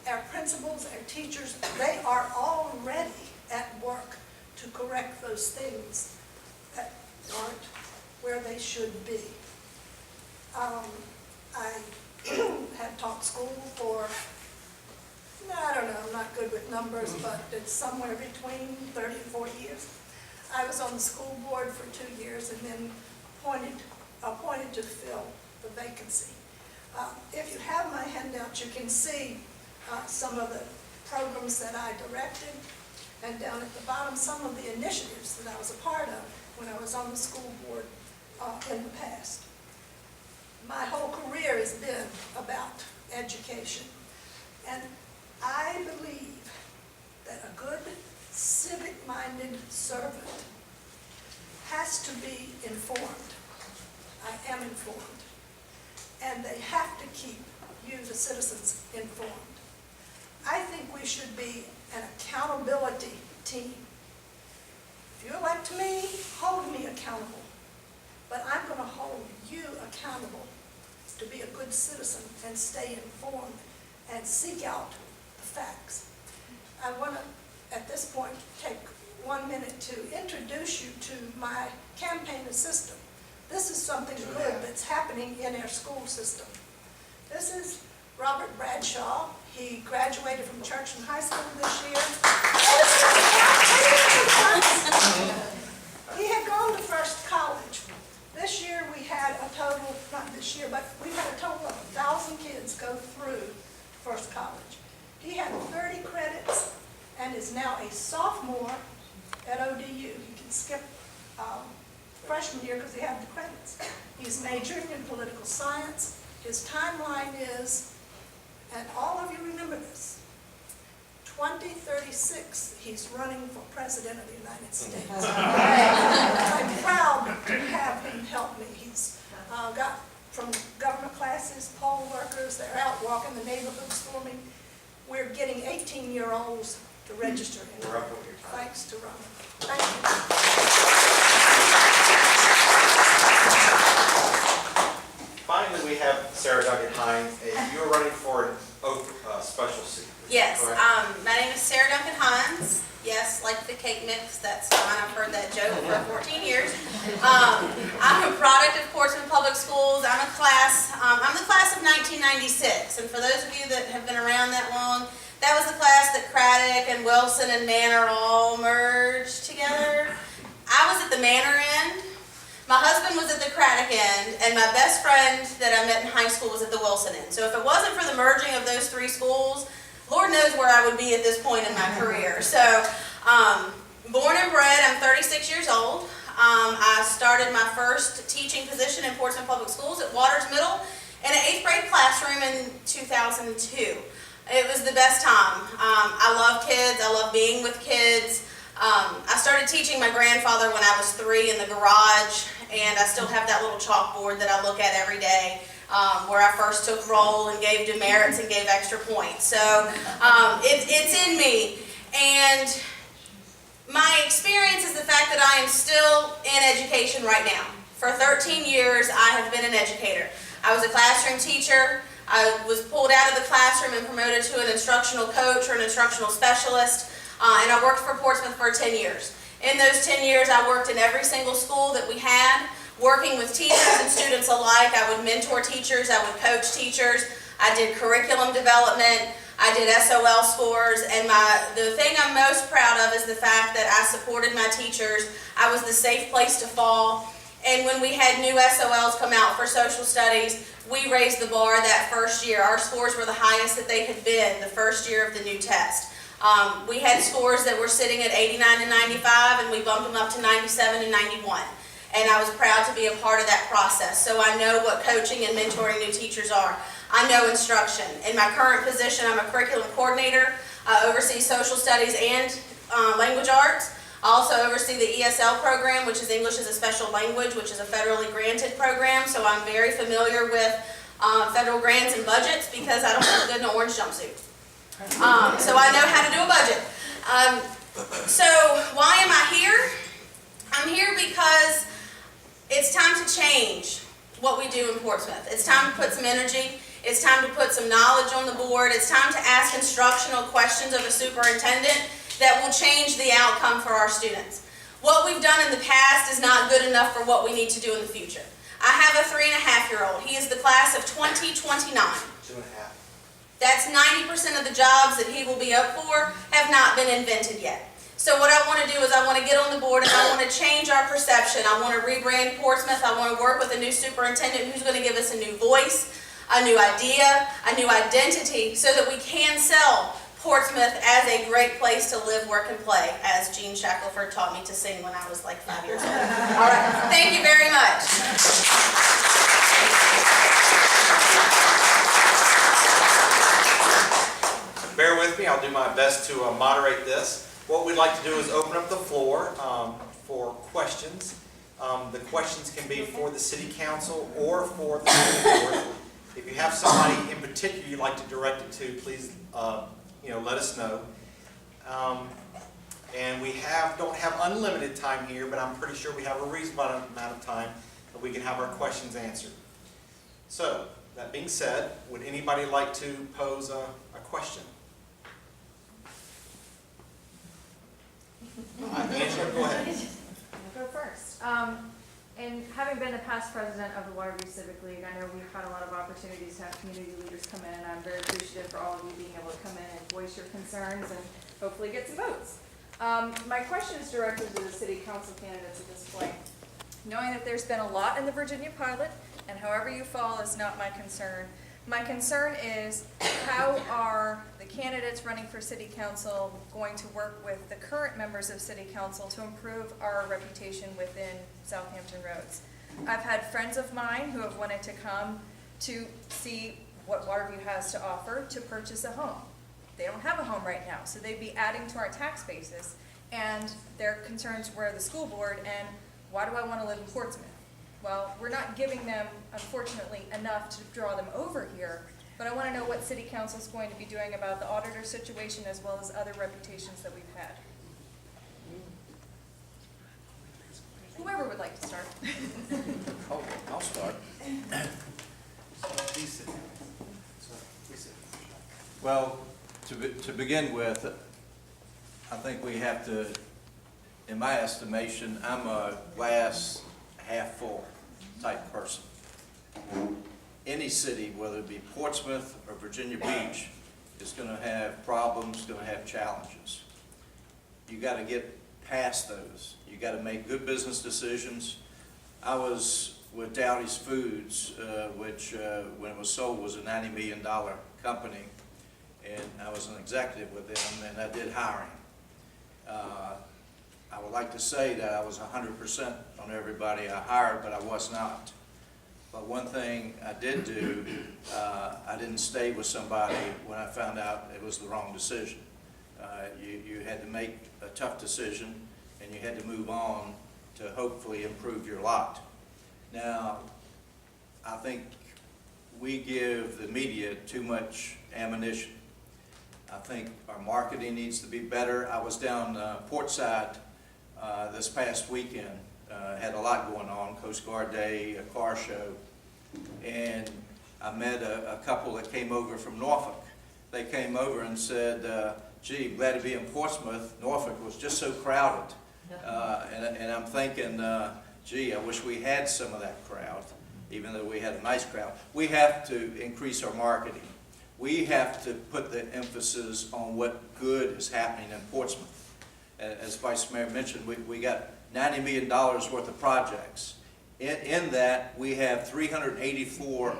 our principals, our teachers, they are already at work to correct those things that aren't where they should be. I have taught school for I don't know, I'm not good with numbers, but it's somewhere between 30 and 40 years. I was on the school board for 2 years and then appointed to fill the vacancy. If you have my handout, you can see some of the programs that I directed, and down at the bottom, some of the initiatives that I was a part of when I was on the school board in the past. My whole career has been about education, and I believe that a good civic-minded servant has to be informed. I am informed. And they have to keep you, the citizens, informed. I think we should be an accountability team. If you elect me, hold me accountable. But I'm going to hold you accountable to be a good citizen and stay informed and seek out the facts. I want to, at this point, take 1 minute to introduce you to my campaign assistant. This is something good that's happening in our school system. This is Robert Bradshaw. He graduated from Churchland High School this year. He had gone to First College. This year we had a total, not this year, but we had a total of 1,000 kids go through First College. He had 30 credits and is now a sophomore at ODU. He can skip freshman year because he had the credits. He's majoring in political science. His timeline is, and all of you remember this, 2036, he's running for President of the United States. I'm proud to have him help me. He's got from government classes, poll workers, they're out walking the neighborhoods for me. We're getting 18-year-olds to register. Thanks to Ron. Thank you. Finally, we have Sarah Duncan Hines. You're running for an Oak special seat. Yes, correct? my name is Sarah Duncan Hines. Yes, like the cake mix, that's fine. I've heard that joke for 14 years. I'm a product of Portsmouth Public Schools. I'm the class of 1996. And for those of you that have been around that long, that was the class that Craddock and Wilson and Manor all merged together. I was at the Manor end. My husband was at the Craddock end, and my best friend that I met in high school was at the Wilson end. So if it wasn't for the merging of those three schools, Lord knows where I would be at this point in my career. So, born and bred, I'm 36 years old. I started my first teaching position in Portsmouth Public Schools at Waters Middle in an 8th grade classroom in 2002. It was the best time. I love kids. I love being with kids. I started teaching my grandfather when I was 3 in the garage, and I still have that little chalkboard that I look at every day, where I first took roll and gave demerits and gave extra points. So it's in me. And my experience is the fact that I am still in education right now. For 13 years, I have been an educator. I was a classroom teacher. I was pulled out of the classroom and promoted to an instructional coach or an instructional specialist. And I worked for Portsmouth for 10 years. In those 10 years, I worked in every single school that we had, working with teachers and students alike. I would mentor teachers, I would coach teachers, I did curriculum development, I did SOL scores, and the thing I'm most proud of is the fact that I supported my teachers. I was the safe place to fall. And when we had new SOLs come out for social studies, we raised the bar that first year. Our scores were the highest that they had been the first year of the new test. We had scores that were sitting at 89 and 95, and we bumped them up to 97 and 91. And I was proud to be a part of that process. So I know what coaching and mentoring new teachers are. I know instruction. In my current position, I'm a curriculum coordinator. I oversee social studies and language arts. I also oversee the ESL program, which is English as a Special Language, which is a federally granted program. So I'm very familiar with federal grants and budgets because I don't look good in an orange jumpsuit. So I know how to do a budget. So why am I here? I'm here because it's time to change what we do in Portsmouth. It's time to put some energy. It's time to put some knowledge on the board. It's time to ask instructional questions of a superintendent that will change the outcome for our students. What we've done in the past is not good enough for what we need to do in the future. I have a 3.5-year-old. He is the class of 2029. 2.5. That's 90% of the jobs that he will be up for have not been invented yet. So what I want to do is I want to get on the board and I want to change our perception. I want to rebrand Portsmouth. I want to work with a new superintendent who's going to give us a new voice, a new idea, a new identity, so that we can sell Portsmouth as a great place to live, work, and play, as Gene Shackelford taught me to sing when I was like 5 years old. All right, thank you very much. Bear with me, I'll do my best to moderate this. What we'd like to do is open up the floor for questions. The questions can be for the City Council or for the City Board. If you have somebody in particular you'd like to direct it to, please let us know. And we don't have unlimited time here, but I'm pretty sure we have a reasonable amount of time that we can have our questions answered. So, that being said, would anybody like to pose a question? Angela, go ahead. I'll go first. And having been the past president of the Waterview Civic League, I know we've had a lot of opportunities to have community leaders come in, and I'm very appreciative for all of you being able to come in and voice your concerns and hopefully get some votes. My question is directed to the city council candidates at this point. Knowing that there's been a lot in the Virginia pilot, and however you fall is not my concern. My concern is, how are the candidates running for city council going to work with the current members of city council to improve our reputation within Southampton roads? I've had friends of mine who have wanted to come to see what Waterview has to offer to purchase a home. They don't have a home right now, so they'd be adding to our tax basis, and their concerns were the school board and why do I want to live in Portsmouth? Well, we're not giving them, unfortunately, enough to draw them over here, but I want to know what city council is going to be doing about the auditor situation as well as other reputations that we've had. Whoever would like to start. I'll start. Well, to begin with, I think we have to, in my estimation, I'm a glass half full type person. Any city, whether it be Portsmouth or Virginia Beach, is going to have problems, going to have challenges. You got to get past those. You got to make good business decisions. I was with Dowdy's Foods, which when it was sold was a $90 million company, and I was an executive with them, and I did hiring. I would like to say that I was 100% on everybody I hired, but I was not. But one thing I did do, I didn't stay with somebody when I found out it was the wrong decision. You had to make a tough decision, and you had to move on to hopefully improve your lot. Now, I think we give the media too much ammunition. I think our marketing needs to be better. I was down Portside this past weekend, had a lot going on, Coast Guard Day, a car show, and I met a couple that came over from Norfolk. They came over and said, gee, glad to be in Portsmouth. Norfolk was just so crowded. And I'm thinking, gee, I wish we had some of that crowd, even though we had a nice crowd. We have to increase our marketing. We have to put the emphasis on what good is happening in Portsmouth. As Vice Mayor mentioned, we got $90 million worth of projects. In that, we have 384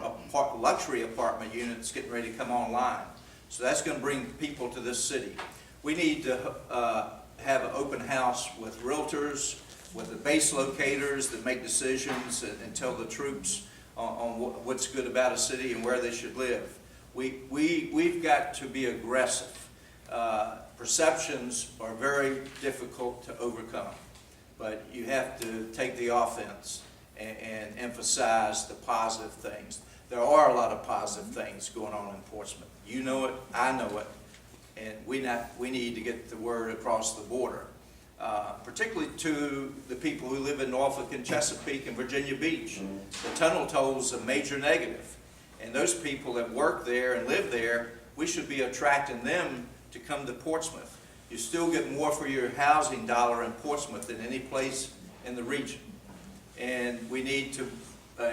luxury apartment units getting ready to come online. So that's going to bring people to this city. We need to have an open house with realtors, with the base locators that make decisions and tell the troops on what's good about a city and where they should live. We've got to be aggressive. Perceptions are very difficult to overcome, but you have to take the offense and emphasize the positive things. There are a lot of positive things going on in Portsmouth. You know it, I know it, and we need to get the word across the border, particularly to the people who live in Norfolk and Chesapeake and Virginia Beach. The tunnel toll is a major negative, and those people that work there and live there, we should be attracting them to come to Portsmouth. You still get more for your housing dollar in Portsmouth than any place in the region. And we need to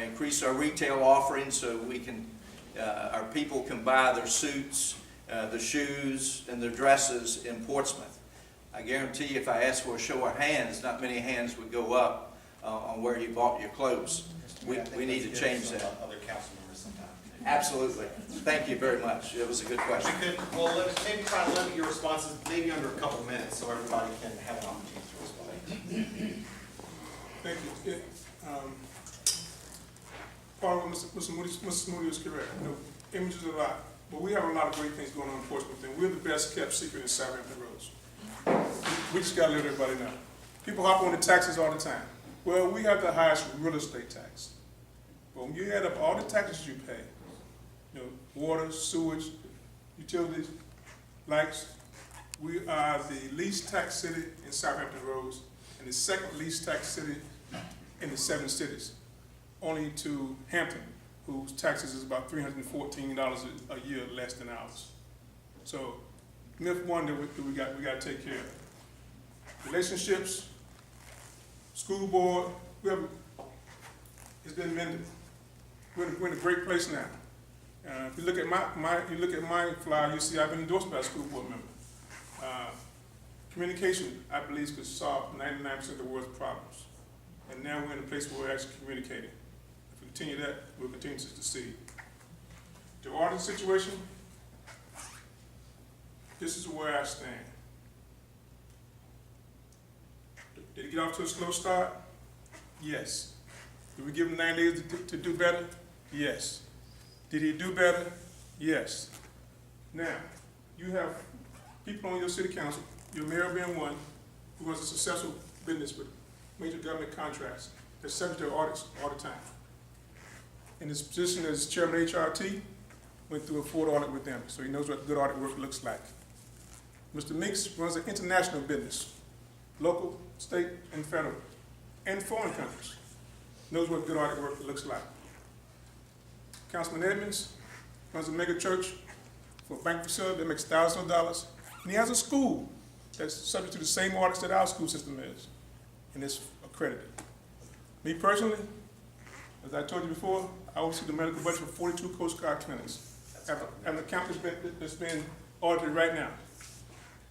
increase our retail offerings so we can our people can buy their suits, their shoes, and their dresses in Portsmouth. I guarantee you if I asked for a show of hands, not many hands would go up on where you bought your clothes. We need to change that. Other council members sometime. Absolutely. Thank you very much. It was a good question. We could, well, maybe try to limit your responses maybe under a couple minutes so everybody can have an opportunity to respond. Thank you. Part of what Mr. Moody was correct. You know, images are a lot, but we have a lot of great things going on in Portsmouth, and we're the best kept secret in Southampton roads. We just gotta let everybody know. People hop on the taxes all the time. Well, we have the highest real estate tax. But when you add up all the taxes you pay, you know, water, sewage, utilities, lights, we are the least taxed city in Southampton roads and the second least taxed city in the 7 cities, only to Hampton, whose taxes is about $314 a year less than ours. So, myth one that we got to take care of. Relationships, school board, it's been mended. We're in a great place now. If you look at my flyer, you see I've been endorsed by a school board member. Communication, I believe, could solve 99% of the world's problems. And now we're in a place where we're actually communicating. If we continue that, we'll continue to succeed. The audit situation, this is where I stand. Did it get off to a slow start? Yes. Did we give him 9 days to do better? Yes. Did he do better? Yes. Now, you have people on your city council, your mayor being one, who runs a successful business with major government contracts that's subject to audits all the time. In his position as chairman of HRT, went through a full audit with them, so he knows what good audit work looks like. Mr. Meeks runs an international business, local, state, and federal, and foreign countries. Knows what good audit work looks like. Councilman Edmonds runs a mega church for a bank facility that makes thousands of dollars, and he has a school that's subject to the same audits that our school system is, and it's accredited. Me personally, as I told you before, I oversee the medical budget for 42 Coast Guard clinics. I have an account that's been audited right now.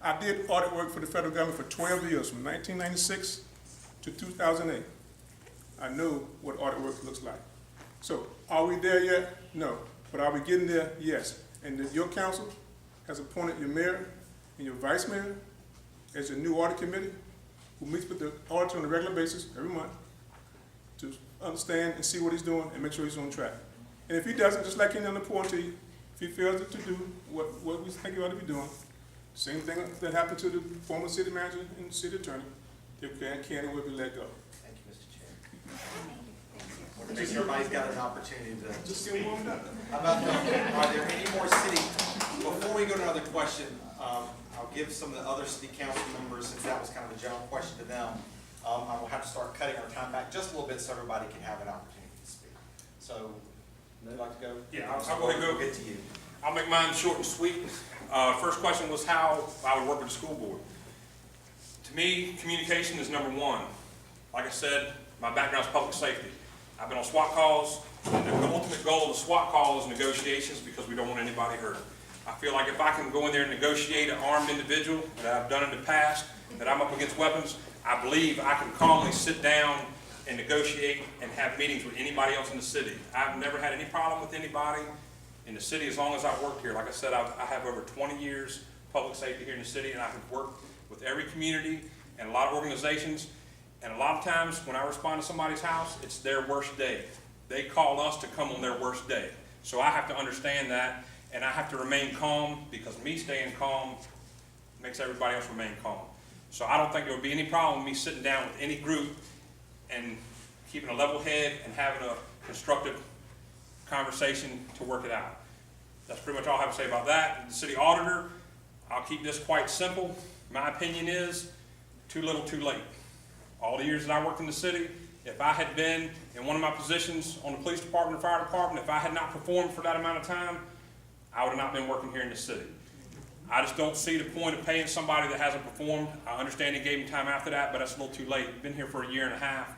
I did audit work for the federal government for 12 years, from 1996 to 2008. I know what audit work looks like. So, are we there yet? No. But are we getting there? Yes. And your council has appointed your mayor and your vice mayor as your new audit committee, who meets with the auditor on a regular basis every month to understand and see what he's doing and make sure he's on track. And if he doesn't, just like any other appointee, if he fails to do what we think he ought to be doing, same thing that happened to the former city manager and city attorney, they can and will be let go. Thank you, Mr. Chair. I think everybody's got an opportunity to Just get warmed up. How about that? Are there any more city, before we go to another question, I'll give some of the other city council members, since that was kind of a general question to them, I will have to start cutting our time back just a little bit so everybody can have an opportunity to speak. So, would you like to go? Yeah, I'll go ahead and go. Get to you. I'll make mine short and sweet. First question was how I would work with the school board. To me, communication is number one. Like I said, my background is public safety. I've been on SWAT calls, and the ultimate goal of the SWAT call is negotiations because we don't want anybody hurt. I feel like if I can go in there and negotiate an armed individual that I've done in the past, that I'm up against weapons, I believe I can calmly sit down and negotiate and have meetings with anybody else in the city. I've never had any problem with anybody in the city as long as I've worked here. Like I said, I have over 20 years public safety here in the city, and I have worked with every community and a lot of organizations. And a lot of times when I respond to somebody's house, it's their worst day. They call us to come on their worst day. So I have to understand that, and I have to remain calm, because me staying calm makes everybody else remain calm. So I don't think there would be any problem with me sitting down with any group and keeping a level head and having a constructive conversation to work it out. That's pretty much all I have to say about that. The city auditor, I'll keep this quite simple. My opinion is, too little, too late. All the years that I worked in the city, if I had been in one of my positions on the police department or fire department, if I had not performed for that amount of time, I would have not been working here in the city. I just don't see the point of paying somebody that hasn't performed. I understand he gave me time after that, but that's a little too late. You've been here for a year and a half.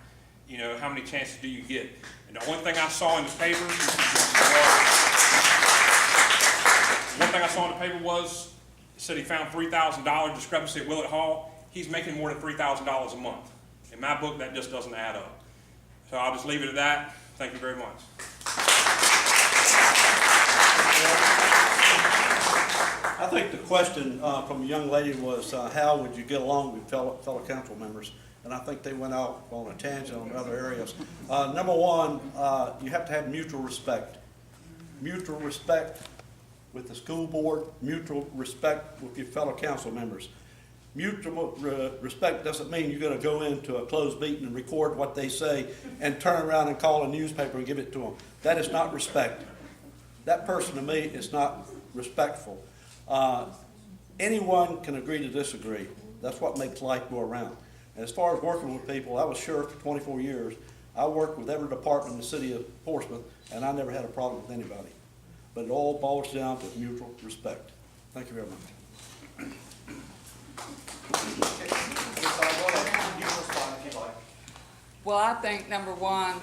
You know, how many chances do you get? And the only thing I saw in the papers other thing I saw in the paper was, it said he found $3,000 discrepancy at Willett Hall. He's making more than $3,000 a month. In my book, that just doesn't add up. So I'll just leave it at that. Thank you very much. I think the question from a young lady was, how would you get along with fellow council members? And I think they went out on a tangent on other areas. Number one, you have to have mutual respect. Mutual respect with the school board, mutual respect with your fellow council members. Mutual respect doesn't mean you're going to go into a closed meeting and record what they say and turn around and call a newspaper and give it to them. That is not respect. That person to me is not respectful. Anyone can agree to disagree. That's what makes life go around. And as far as working with people, I was sheriff for 24 years. I worked with every department in the city of Portsmouth, and I never had a problem with anybody. But it all boils down to mutual respect. Thank you very much. Well, I think, number one,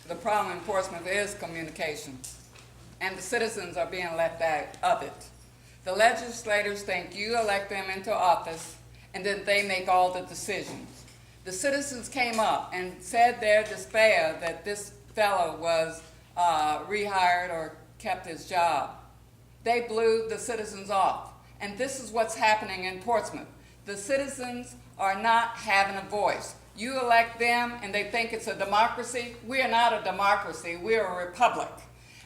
the problem in Portsmouth is communication, and the citizens are being left out of it. The legislators think you elect them into office, and then they make all the decisions. The citizens came up and said their despair that this fellow was rehired or kept his job. They blew the citizens off, and this is what's happening in Portsmouth. The citizens are not having a voice. You elect them and they think it's a democracy. We are not a democracy, we are a republic.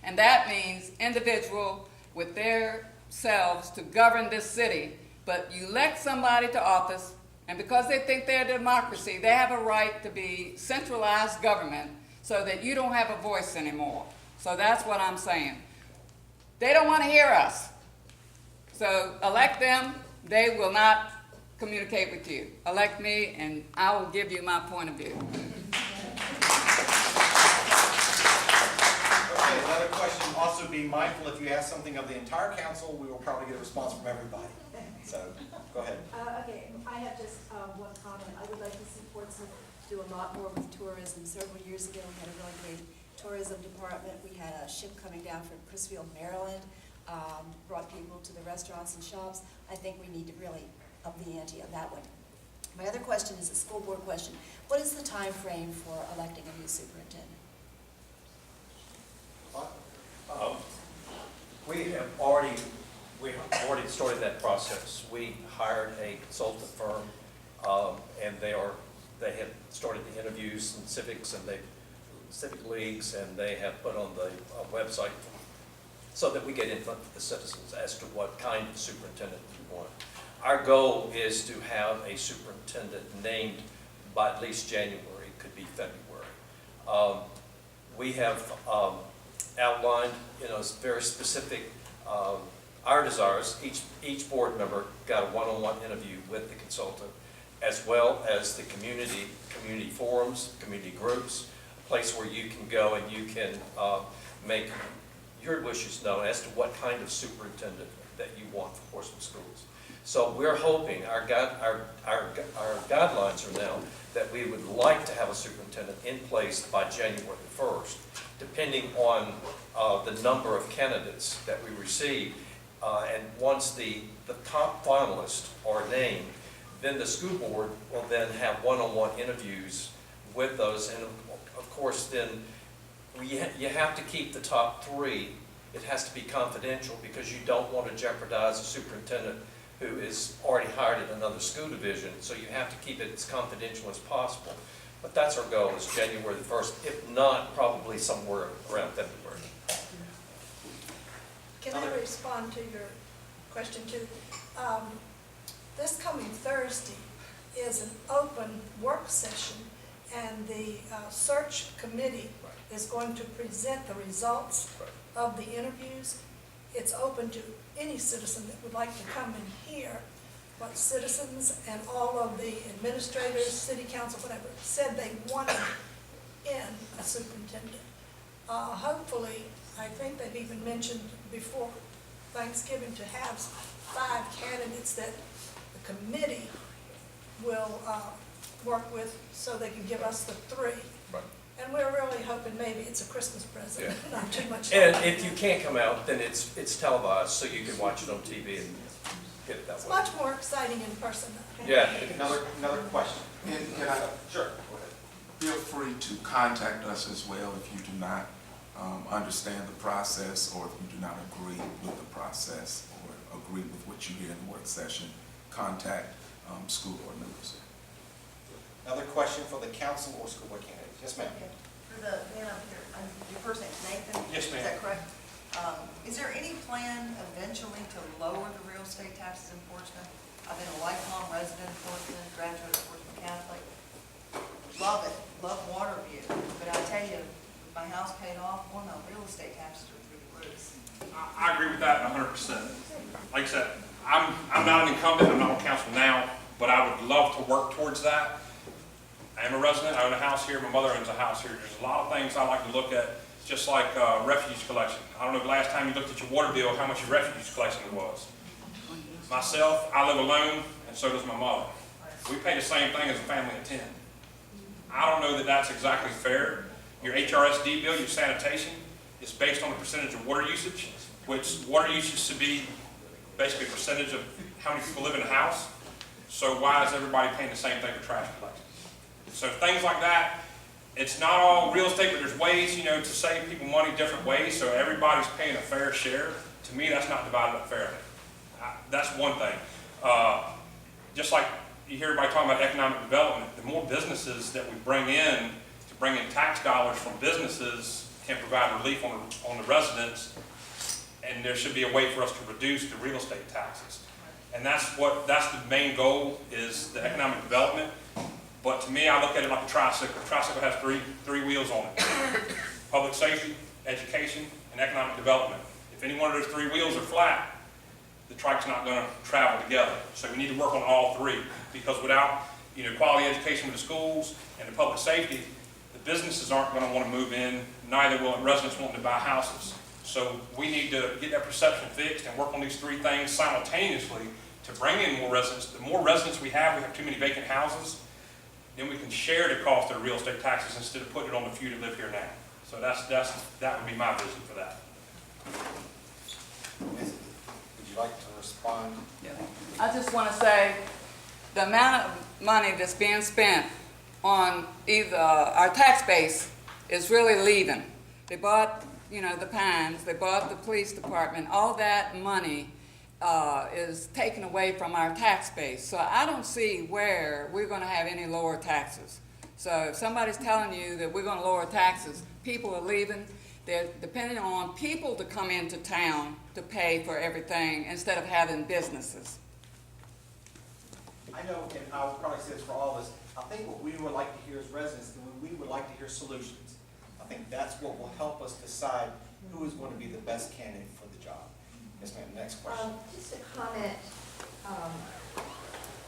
And that means individual with their selves to govern this city, but you elect somebody to office, and because they think they're a democracy, they have a right to be centralized government so that you don't have a voice anymore. So that's what I'm saying. They don't want to hear us. So elect them, they will not communicate with you. Elect me, and I will give you my point of view. Okay, another question, also be mindful if you ask something of the entire council, we will probably get a response from everybody. So, go ahead. Okay, I have just one comment. I would like to see Portsmouth do a lot more with tourism. Several years ago, we had a really great tourism department. We had a ship coming down from Crisfield, Maryland, brought people to the restaurants and shops. I think we need to really up the ante on that one. My other question is a school board question. What is the time frame for electing a new superintendent? We have already started that process. We hired a consultant firm, and they have started the interviews in civics and civic leagues, and they have put on the website so that we get in front of the citizens as to what kind of superintendent we want. Our goal is to have a superintendent named by at least January, it could be February. We have outlined, very specific, our desires. Each board member got a one-on-one interview with the consultant, as well as the community forums, community groups, a place where you can go and you can make your wishes known as to what kind of superintendent that you want for Portsmouth schools. So we're hoping, our guidelines are now that we would like to have a superintendent in place by January 1st, depending on the number of candidates that we receive. And once the top finalists are named, then the school board will then have one-on-one interviews with those. And of course, then you have to keep the top three. It has to be confidential because you don't want to jeopardize a superintendent who is already hired at another school division, so you have to keep it as confidential as possible. But that's our goal, is January 1st, if not, probably somewhere around February. Can I respond to your question too? This coming Thursday is an open work session, and the search committee is going to present the results of the interviews. It's open to any citizen that would like to come and hear what citizens and all of the administrators, city council, whatever, said they wanted in a superintendent. Hopefully, I think they've even mentioned before Thanksgiving to have 5 candidates that the committee will work with so they can give us the 3. Right. And we're really hoping hoping maybe it's a Christmas present, not too much. And if you can't come out, then it's televised, so you can watch it on TV and get it that It's way. much more exciting in person. Yeah. Another question. Can I, Sure, go ahead. feel free to contact us as well if you do not understand the process, or if you do not agree with the process or agree with what you hear in the work session. Contact School Board members. Another question for the council or school board candidate? Yes, ma'am. For the man up here, your first name's Nathan? Yes, ma'am. Is that correct? Is there any plan eventually to lower the real estate taxes in Portsmouth? I've been a lifelong resident of Portsmouth, graduate of Portsmouth Catholic. Love it, love Waterview, but I tell you, with my house paid off, well, no, real estate taxes are through the roof. I agree with that 100%. Like I said, I'm not an incumbent, I'm not on council now, but I would love to work towards that. I am a resident, I own a house here, my mother owns a house here. There's a lot of things I like to look at, just like refuse collection. I don't know the last time you looked at your water bill, how much your refuse collection was. Myself, I live alone, and so does my mother. We pay the same thing as a family of 10. I don't know that that's exactly fair. Your HRSD bill, your sanitation, is based on the percentage of water usage, which water usage should be basically a percentage of how many people live in a house. So why is everybody paying the same thing for trash collection? So things like that, it's not all real estate, but there's ways, you know, to save people money different ways, so everybody's paying a fair share. To me, that's not divided up fairly. That's one thing. Just like you hear everybody talking about economic development, the more businesses that we bring in, to bring in tax dollars from businesses, can provide relief on the residents, and there should be a way for us to reduce the real estate taxes. And that's the main goal, is the economic development. But to me, I look at it like a tricycle. A tricycle has three wheels on it. Public safety, education, and economic development. If any one of those three wheels are flat, the trike's not going to travel together. So we need to work on all three, because without, you know, quality education with the schools and the public safety, the businesses aren't going to want to move in, neither will residents wanting to buy houses. So we need to get that perception fixed and work on these three things simultaneously to bring in more residents. The more residents we have too many vacant houses, then we can share the cost of the real estate taxes instead of putting it on the few that live here now. So that would be my vision for that. Would you like to respond? I just want to say, the amount of money that's being spent on either our tax base is really leaving. They bought, you know, the Pines, they bought the police department, all that money is taken away from our tax base. So I don't see where we're going to have any lower taxes. So if somebody's telling you that we're going to lower taxes, people are leaving. They're depending on people to come into town to pay for everything instead of having businesses. I know, and I will probably say this for all of us, I think what we would like to hear as residents, we would like to hear solutions. I think that's what will help us decide who is going to be the best candidate for the job. Yes, ma'am, next question. Just a comment,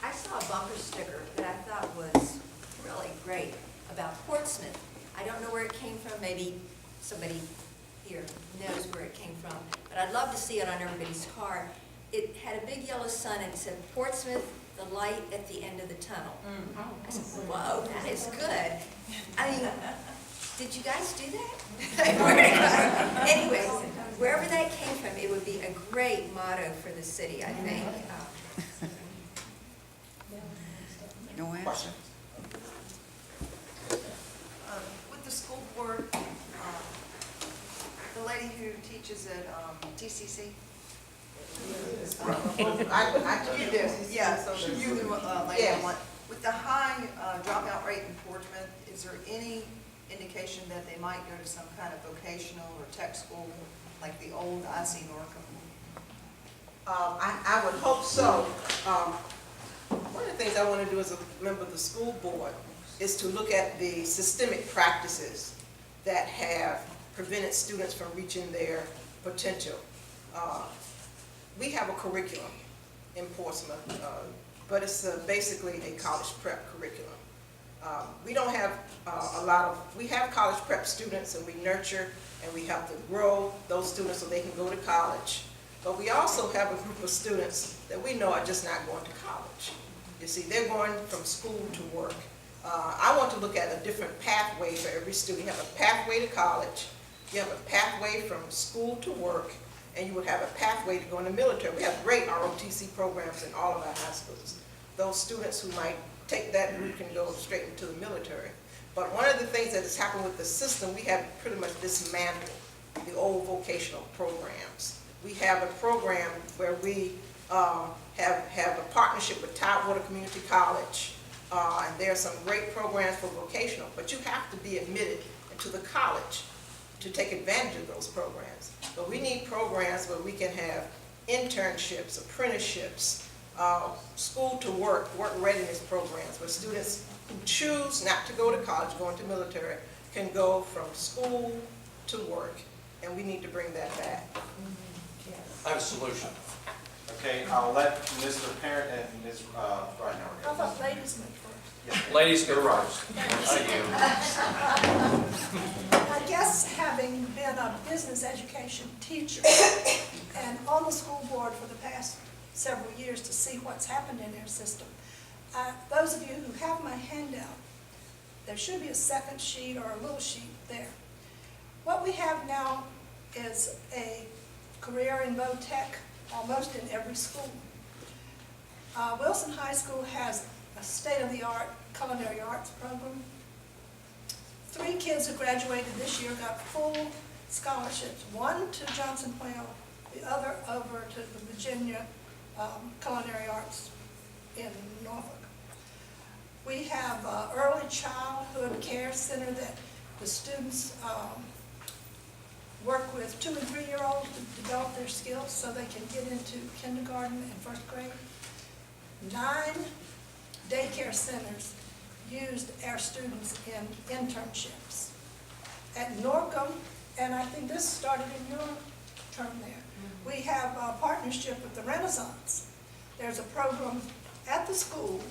I saw a bumper sticker that I thought was really great about Portsmouth. I don't know where it came from, maybe somebody here knows where it came from, but I'd love to see it on everybody's car. It had a big yellow sun and it said, "Portsmouth, the light at the end of the tunnel." I said, whoa, that is good. I mean, did you guys do that? Anyways, wherever that came from, it would be a great motto for the city, I think. No answer. With the school board, the lady who teaches at TCC. I do this. Yeah, so you the lady I want. With the high dropout rate in Portsmouth, is there any indication that they might go to some kind of vocational or tech school like the old IC Norcom? I would hope so. One of the things I want to do as a member of the school board is to look at the systemic practices that have prevented students from reaching their potential. We have a curriculum in Portsmouth, but it's basically a college prep curriculum. We don't have we have college prep students, and we nurture and we help to grow those students so they can go to college. But we also have a group of students that we know are just not going to college. You see, they're going from school to work. I want to look at a different pathway for every student. You have a pathway to college, you have a pathway from school to work, and you would have a pathway to go in the military. We have great ROTC programs in all of our high schools. Those students who might take that route can go straight into the military. But one of the things that has happened with the system, we have pretty much dismantled the old vocational programs. We have a program where we have a partnership with Tidewater Community College, and there are some great programs for vocational, but you have to be admitted into the college to take advantage of those programs. But we need programs where we can have internships, apprenticeships, school to work readiness programs, where students who choose not to go to college, go into military, can go from school to work, and we need to bring that back. I have a solution. Okay, I'll let Mr. Parent and Ms. Reinhardt I go. thought ladies went first. Ladies go first. I guess having been a business education teacher and on the school board for the past several years to see what's happened in their system, those of you who have my handout, there should be a second sheet or a little sheet there. What we have now is a career in vo-tech almost in every school. Wilson High School has a state-of-the-art culinary arts program. 3 kids who graduated this year got full scholarships, one to Johnson Whale, the other over to the Virginia Culinary Arts in Norfolk. We have an early childhood care center that the students work with 2- and 3-year-olds to develop their skills so they can get into kindergarten and first grade. 9 daycare centers used our students in internships. At Norcom, and I think this started in your term there, we have a partnership with the Renaissance. There's a program at the school,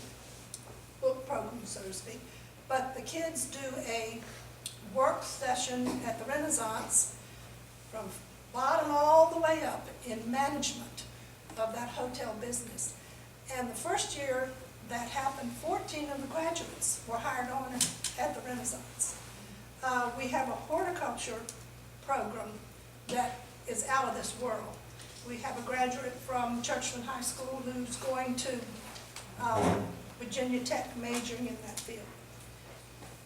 book program so to speak, but the kids do a work session at the Renaissance from bottom all the way up in management of that hotel business. And the first year that happened, 14 of the graduates were hired on at the Renaissance. We have a horticulture program that is out of this world. We have a graduate from Churchland High School who's going to Virginia Tech, majoring in that field.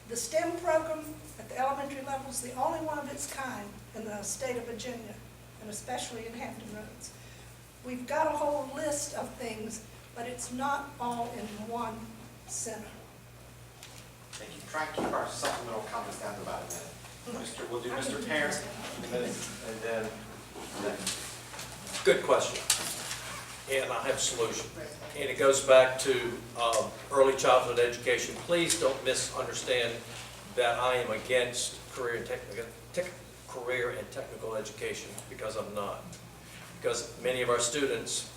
The STEM program at the elementary level is the only one of its kind in the state of Virginia, and especially in Hampton Roads. We've got a whole list of things, but it's not all in one center. Thank you. Try and keep our supplemental comments down to about a minute. We'll do Mr. Parent in a minute, and then next. Good question. And I have a solution. And it goes back to early childhood education. Please don't misunderstand that I am against career and technical education, because I'm not. Because many of our students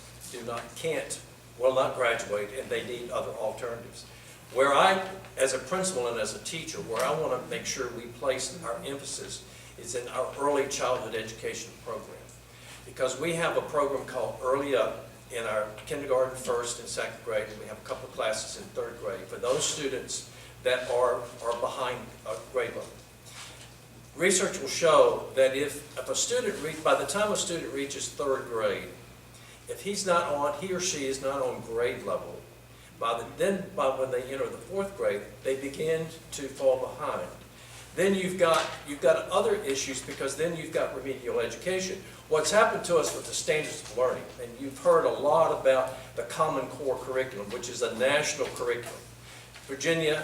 will not graduate, and they need other alternatives. Where I, as a principal and as a teacher, where I want to make sure we place our emphasis is in our early childhood education program. Because we have a program called Early Up in our kindergarten, 1st and 2nd grade, and we have a couple of classes in 3rd grade for those students that are behind grade level. Research will show that if a student, by the time a student reaches 3rd grade, if he or she is not on grade level, by when they enter the 4th grade, they begin to fall behind. Then you've got other issues, because then you've got remedial education. What's happened to us with the standards of learning, and you've heard a lot about the Common Core curriculum, which is a national curriculum. Virginia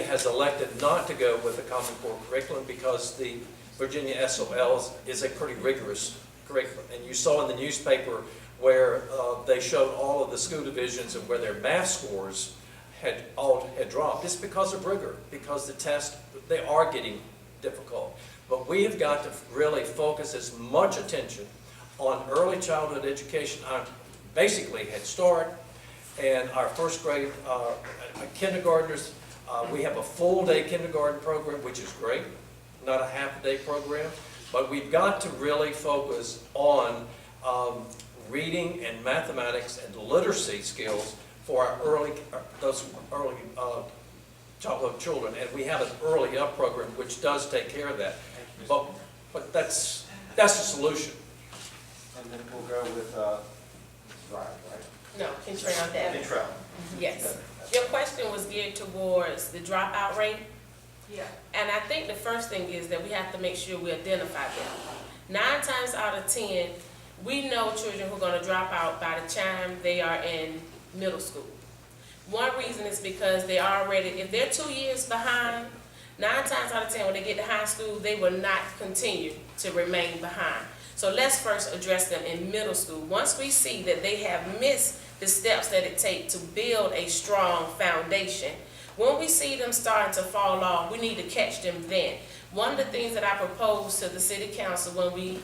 has elected not to go with the Common Core curriculum because the Virginia SOL is a pretty rigorous curriculum. And you saw in the newspaper where they showed all of the school divisions and where their math scores had dropped. It's because of rigor, because the tests, they are getting difficult. But we have got to really focus as much attention on early childhood education, basically Head Start, and our 1st grade kindergartners. We have a full-day kindergarten program, which is great, not a half-day program. But we've got to really focus on reading and mathematics and literacy skills for our those early of children, and we have an early up program which does take care of that. But that's the solution. And then we'll go with, Mrs. Ryan, right? No, Kentrell Davis. Kentrell. Yes. Your question was geared towards the dropout rate. Yeah. And I think the first thing is that we have to make sure we identify them. 9 times out of 10, we know children who are going to drop out by the time they are in middle school. One reason is because they already, if they're 2 years behind, 9 times out of 10 when they get to high school, they will not continue to remain behind. So let's first address them in middle school. Once we see that they have missed the steps that it takes to build a strong foundation, when we see them starting to fall off, we need to catch them then. One of the things that I proposed to the city council when we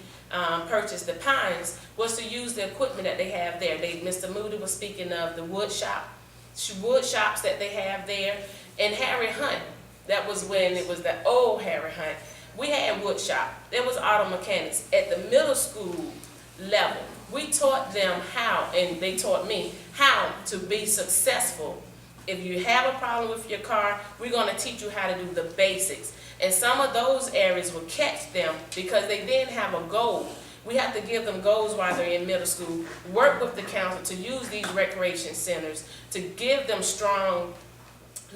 purchased the Pines was to use the equipment that they have there. Mr. Moody was speaking of the wood shops that they have there, and Harry Hunt. That was when it was the old Harry Hunt. We had wood shop. There was auto mechanics. At the middle school level, we taught them how, and they taught me how to be successful. If you have a problem with your car, we're going to teach you how to do the basics. And some of those areas will catch them because they didn't have a goal. We have to give them goals while they're in middle school, work with the council to use these recreation centers, to give them strong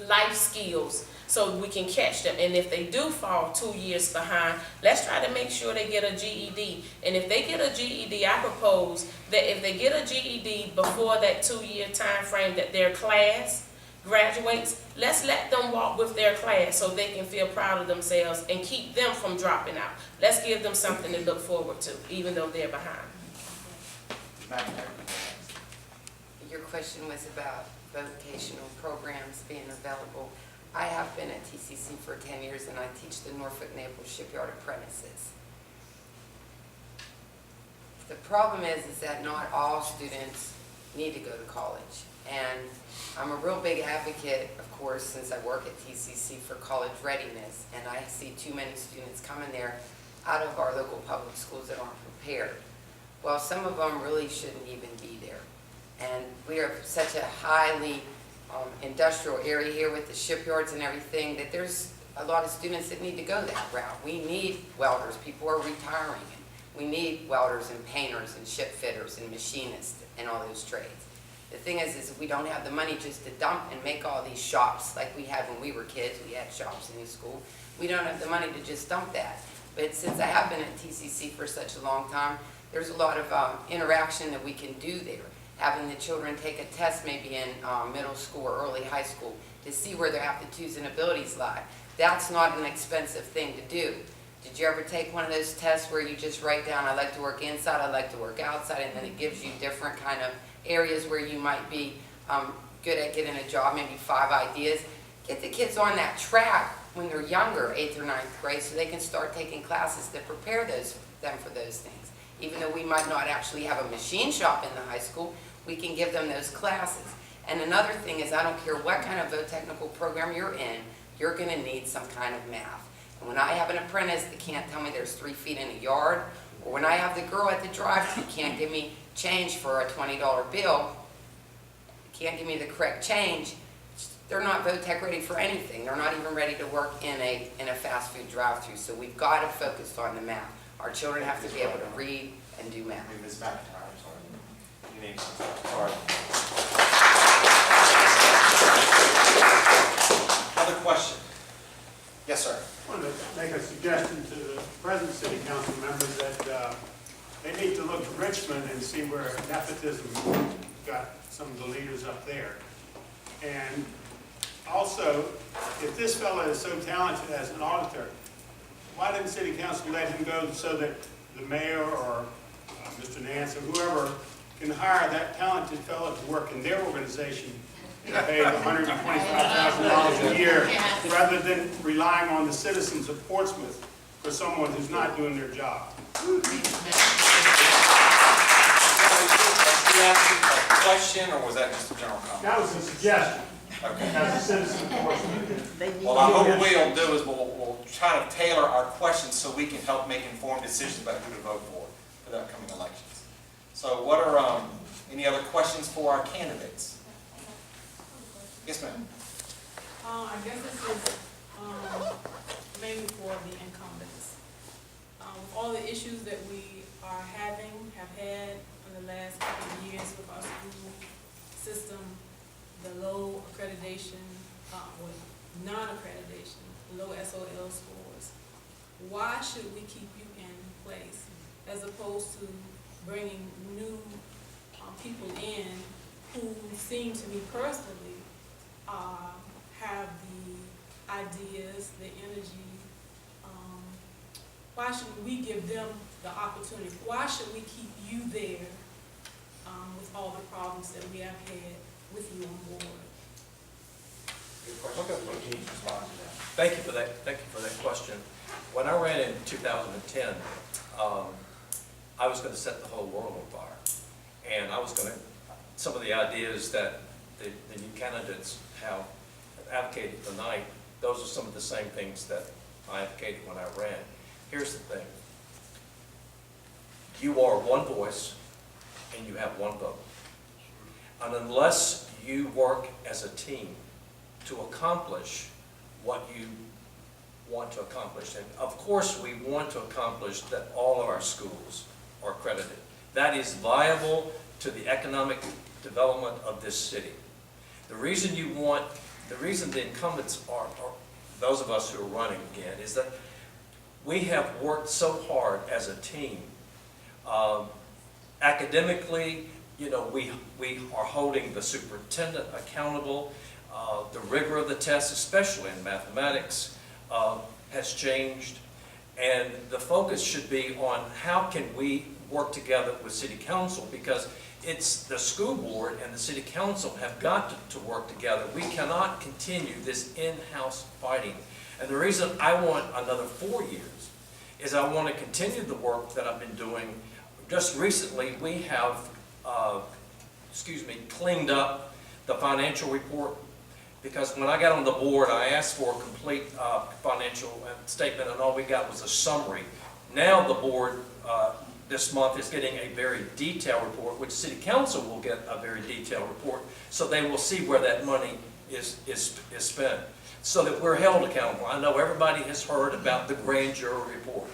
life skills so we can catch them. And if they do fall 2 years behind, let's try to make sure they get a GED. And if they get a GED, I propose that if they get a GED before that 2-year time frame that their class graduates, let's let them walk with their class so they can feel proud of themselves and keep them from dropping out. Let's give them something to look forward to, even though they're behind. Your question was about vocational programs being available. I have been at TCC for 10 years and I teach the Norfolk Naval Shipyard apprentices. The problem is that not all students need to go to college. And I'm a real big advocate, of course, since I work at TCC for college readiness, and I see too many students coming there out of our local public schools that aren't prepared. Well, some of them really shouldn't even be there. And we are such a highly industrial area here with the shipyards and everything that there's a lot of students that need to go that route. We need welders. People are retiring. We need welders and painters and ship fitters and machinists and all those trades. The thing is we don't have the money just to dump and make all these shops like we had when we were kids. We had shops in school. We don't have the money to just dump that. But since I have been at TCC for such a long time, there's a lot of interaction that we can do there. Having the children take a test maybe in middle school or early high school to see where their aptitudes and abilities lie. That's not an expensive thing to do. Did you ever take one of those tests where you just write down, I like to work inside, I like to work outside, and then it gives you different kind of areas where you might be good at getting a job, maybe 5 ideas. Get the kids on that track when they're younger, 8th or 9th grade, so they can start taking classes that prepare them for those things. Even though we might not actually have a machine shop in the high school, we can give them those classes. And another thing is, I don't care what kind of a technical program you're in, you're going to need some kind of math. And when I have an apprentice that can't tell me there's 3 feet in a yard, or when I have the girl at the drive-thru can't give me change for a $20 bill, can't give me the correct change, they're not VOTEC ready for anything. They're not even ready to work in a fast food drive-thru. So we've got to focus on the math. Our children have to be able to read and do math. Ms. McIntyre, sorry. Your name's, sorry. Other question? Yes, sir. I want to make a suggestion to the present city council members that they need to look to Richmond and see where nepotism got some of the leaders up there. And also, if this fellow is so talented as an auditor, why didn't city council let him go so that the mayor or Mr. Nance or whoever can hire that talented fellow to work in their organization and pay $125,000 a year rather than relying on the citizens of Portsmouth for someone who's not doing their job? Did you ask a question, or was that just a general comment? That was a suggestion. Okay. As a citizen of Portsmouth. Well, I hope what we'll do is we'll try to tailor our questions so we can help make informed decisions about who to vote for the upcoming elections. So what are any other questions for our candidates? Yes, ma'am. I guess this is mainly for the incumbents. With all the issues that we have had in the last couple of years with our school system, the low accreditation, with non-accreditation, low SOL scores, why should we keep you in place as opposed to bringing new people in who seem to me personally have the ideas, the energy? Why shouldn't we give them the opportunity? Why should we keep you there with all the problems that we have had with you on board? Thank you for that. Thank you for that question. When I ran in 2010, I was going to set the whole world on fire, and I was going to. Some of the ideas that the new candidates have advocated tonight, those are some of the same things that I advocated when I ran. Here's the thing. You are one voice and you have one vote. And unless you work as a team to accomplish what you want to accomplish, and of course we want to accomplish that all of our schools are accredited. That is viable to the economic development of this city. The reason the incumbents are those of us who are running again, is that we have worked so hard as a team. Academically, you know, we are holding the superintendent accountable. The rigor of the test, especially in mathematics, has changed. And the focus should be on how can we work together with City Council, because it's the school board and the City Council have got to work together. We cannot continue this in-house fighting. And the reason I want another 4 years is I want to continue the work that I've been doing. Just recently, we have, cleaned up the financial report, because when I got on the board, I asked for a complete financial statement, and all we got was a summary. Now the board this month is getting a very detailed report, which City Council will get a very detailed report, so they will see where that money is spent, so that we're held accountable. I know everybody has heard about the grand jury report.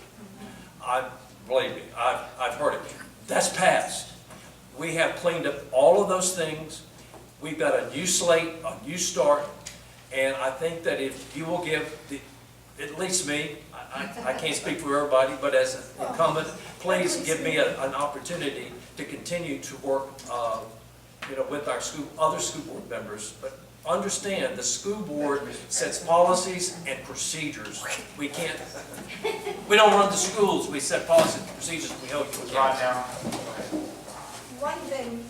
Believe me, I've heard it. That's passed. We have cleaned up all of those things. We've got a new slate, a new start, and I think that if you will give at least me, I can't speak for everybody, but as an incumbent, please give me an opportunity to continue to work, with our other school board members. But understand, the school board sets policies and procedures. We don't run the schools. We set policies and procedures. We hold you accountable. One thing,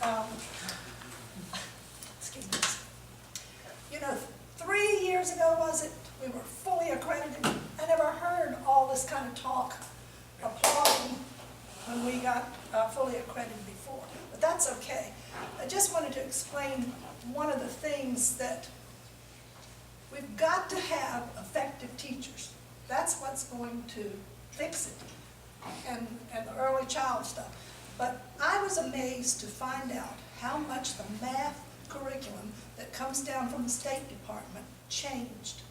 excuse me. 3 years ago, was it, we were fully accredited. I never heard all this kind of talk, applauding when we got fully accredited before. But that's okay. I just wanted to explain one of the things that we've got to have effective teachers. That's what's going to fix it, and the early child stuff. But I was amazed to find out how much the math curriculum that comes down from the State Department changed.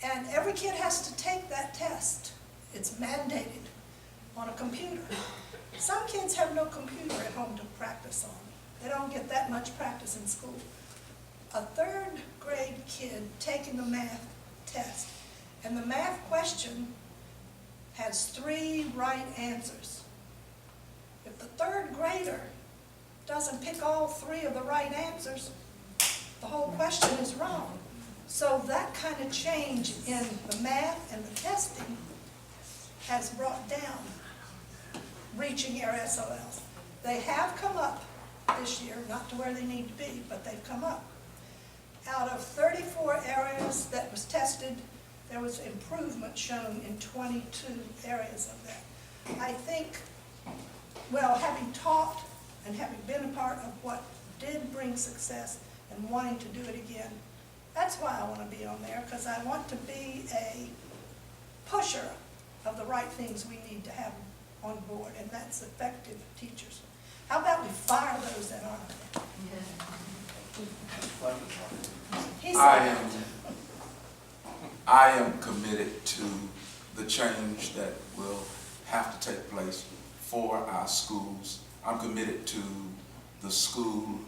And every kid has to take that test. It's mandated on a computer. Some kids have no computer at home to practice on. They don't get that much practice in school. A 3rd grade kid taking the math test, and the math question has 3 right answers. If the 3rd grader doesn't pick all 3 of the right answers, the whole question is wrong. So that kind of change in the math and the testing has brought down reaching your SOLs. They have come up this year, not to where they need to be, but they've come up. Out of 34 areas that was tested, there was improvement shown in 22 areas of that. I think, well, having taught and having been a part of what did bring success and wanting to do it again, that's why I want to be on there, because I want to be a pusher of the right things we need to have on board, and that's effective teachers. How about we fire those that aren't? He said I am committed to the change that will have to take place for our schools. I'm committed to the school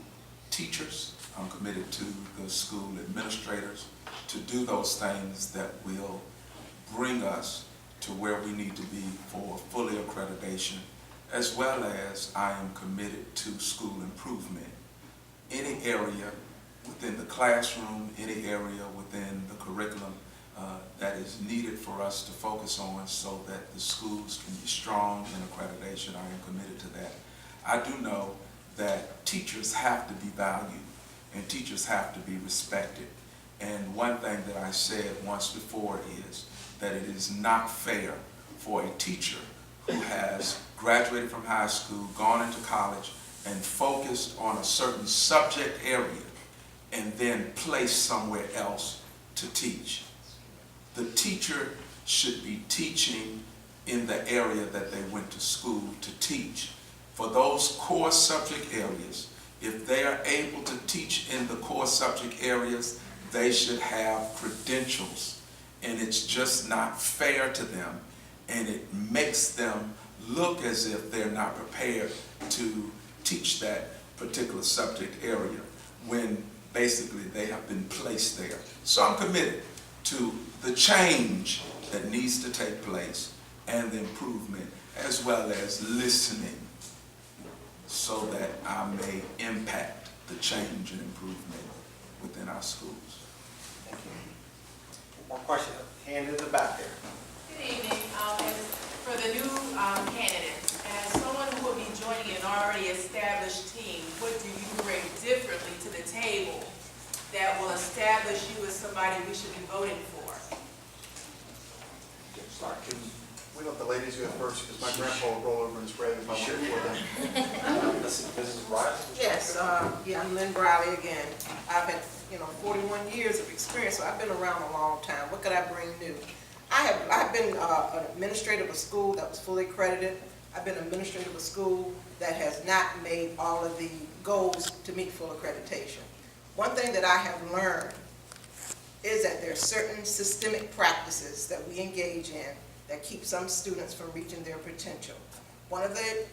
teachers. I'm committed to the school administrators to do those things that will bring us to where we need to be for fully accreditation, as well as I am committed to school improvement. Any area within the classroom, any area within the curriculum that is needed for us to focus on so that the schools can be strong in accreditation, I am committed to that. I do know that teachers have to be valued and teachers have to be respected. And one thing that I said once before is that it is not fair for a teacher who has graduated from high school, gone into college, and focused on a certain subject area and then placed somewhere else to teach. The teacher should be teaching in the area that they went to school to teach. For those core subject areas, if they are able to teach in the core subject areas, they should have credentials. And it's just not fair to them, and it makes them look as if they're not prepared to teach that particular subject area when basically they have been placed there. So I'm committed to the change that needs to take place and the improvement, as well as listening so that I may impact the change and improvement within our schools. Thank you. More questions? Hand in the back there. Good evening. For the new candidates, as someone who will be joining an already established team, what do you bring differently to the table that will establish you as somebody we should be voting for? Sorry, can we let the ladies go first, because my grandpa will roll over in his grave if I went before them. Mrs. Riley? Yes, I'm Lynn Briley again. I've had, 41 years of experience, so I've been around a long time. What could I bring new? I've been an administrator of a school that was fully accredited. I've been an administrator of a school that has not made all of the goals to meet full accreditation. One thing that I have learned is that there are certain systemic practices that we engage in that keep some students from reaching their potential. One of the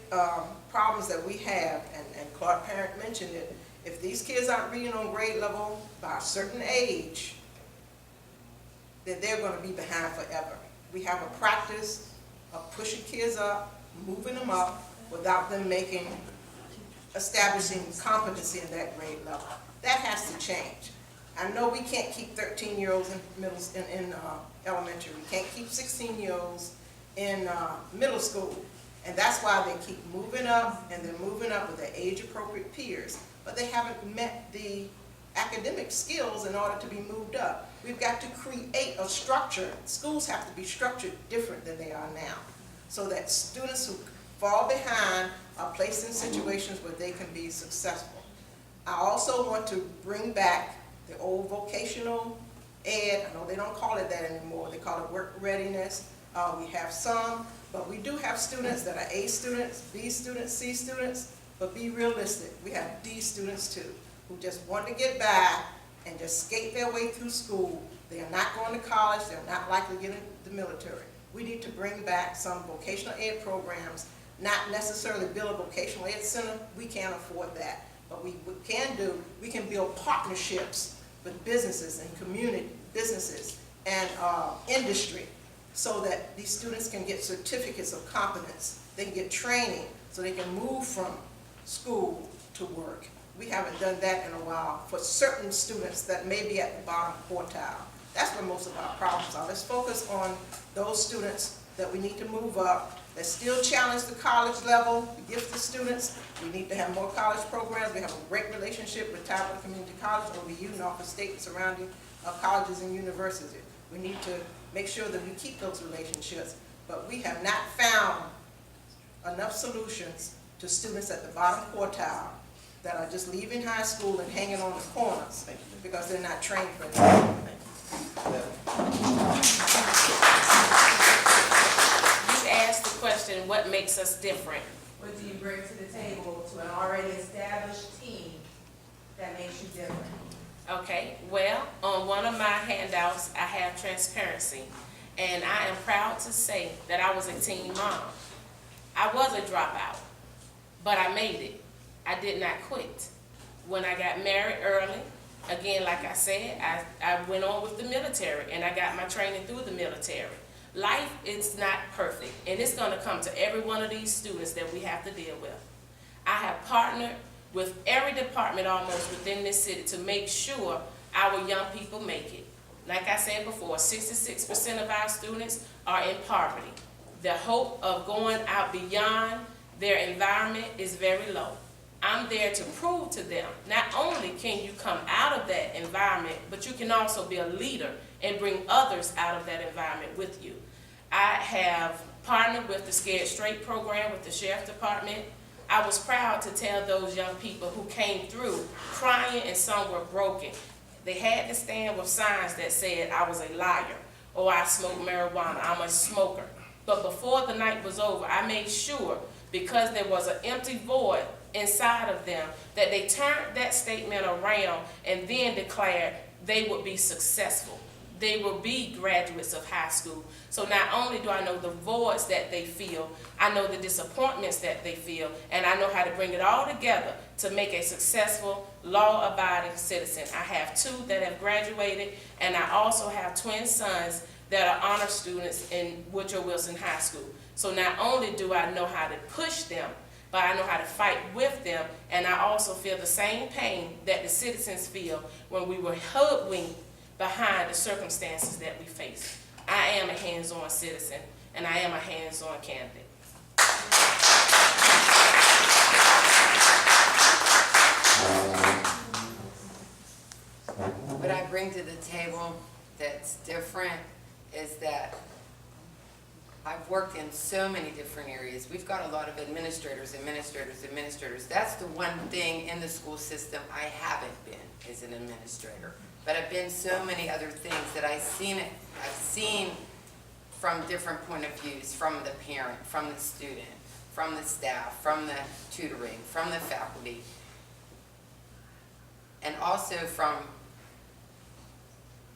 problems that we have, and Clark Parent mentioned it, if these kids aren't reading on grade level by a certain age, then they're going to be behind forever. We have a practice of pushing kids up, moving them up, without them establishing competency in that grade level. That has to change. I know we can't keep 13-year-olds in elementary. We can't keep 16-year-olds in middle school. And that's why they keep moving up, and they're moving up with their age-appropriate peers. But they haven't met the academic skills in order to be moved up. We've got to create a structure. Schools have to be structured different than they are now, so that students who fall behind are placed in situations where they can be successful. I also want to bring back the old vocational ed. I know they don't call it that anymore. They call it work readiness. We have some, but we do have students that are A students, B students, C students, but be realistic. We have D students too, who just want to get by and just skate their way through school. They are not going to college. They're not likely to get into the military. We need to bring back some vocational ed programs, not necessarily build a vocational ed center. We can't afford that. But we can build partnerships with businesses and community businesses and industry, so that these students can get certificates of competence. They can get training so they can move from school to work. We haven't done that in a while for certain students that may be at the bottom quartile. That's where most of our problems are. Let's focus on those students that we need to move up, that still challenge the college level, the gifted students. We need to have more college programs. We have a great relationship with Tidewater Community College, OBU, Norfolk State, and surrounding colleges and universities. We need to make sure that we keep those relationships, but we have not found enough solutions to students at the bottom quartile that are just leaving high school and hanging on the corners because they're not trained for it. You asked the question, what makes us different? What do you bring to the table to an already established team that makes you different? Okay, well, on one of my handouts, I have transparency. And I am proud to say that I was a teen mom. I was a dropout, but I made it. I did not quit. When I got married early, again, like I said, I went on with the military and I got my training through the military. Life is not perfect, and it's going to come to every one of these students that we have to deal with. I have partnered with every department almost within this city to make sure our young people make it. Like I said before, 66% of our students are in poverty. The hope of going out beyond their environment is very low. I'm there to prove to them, not only can you come out of that environment, but you can also be a leader and bring others out of that environment with you. I have partnered with the Scared Straight program with the Sheriff Department. I was proud to tell those young people who came through crying and some were broken. They had to stand with signs that said I was a liar, or I smoke marijuana, I'm a smoker. But before the night was over, I made sure, because there was an empty void inside of them, that they turned that statement around and then declared they would be successful. They will be graduates of high school. So not only do I know the voids that they feel, I know the disappointments that they feel, and I know how to bring it all together to make a successful, law-abiding citizen. I have 2 that have graduated, and I also have twin sons that are honor students in Woodrow Wilson High School. So not only do I know how to push them, but I know how to fight with them, and I also feel the same pain that the citizens feel when we were hoodwinked behind the circumstances that we face. I am a hands-on citizen, and I am a hands-on candidate. What I bring to the table that's different is that I've worked in so many different areas. We've got a lot of administrators. That's the one thing in the school system I haven't been, is an administrator. But I've been so many other things that I've seen from different point of views, from the parent, from the student, from the staff, from the tutoring, from the faculty, and also from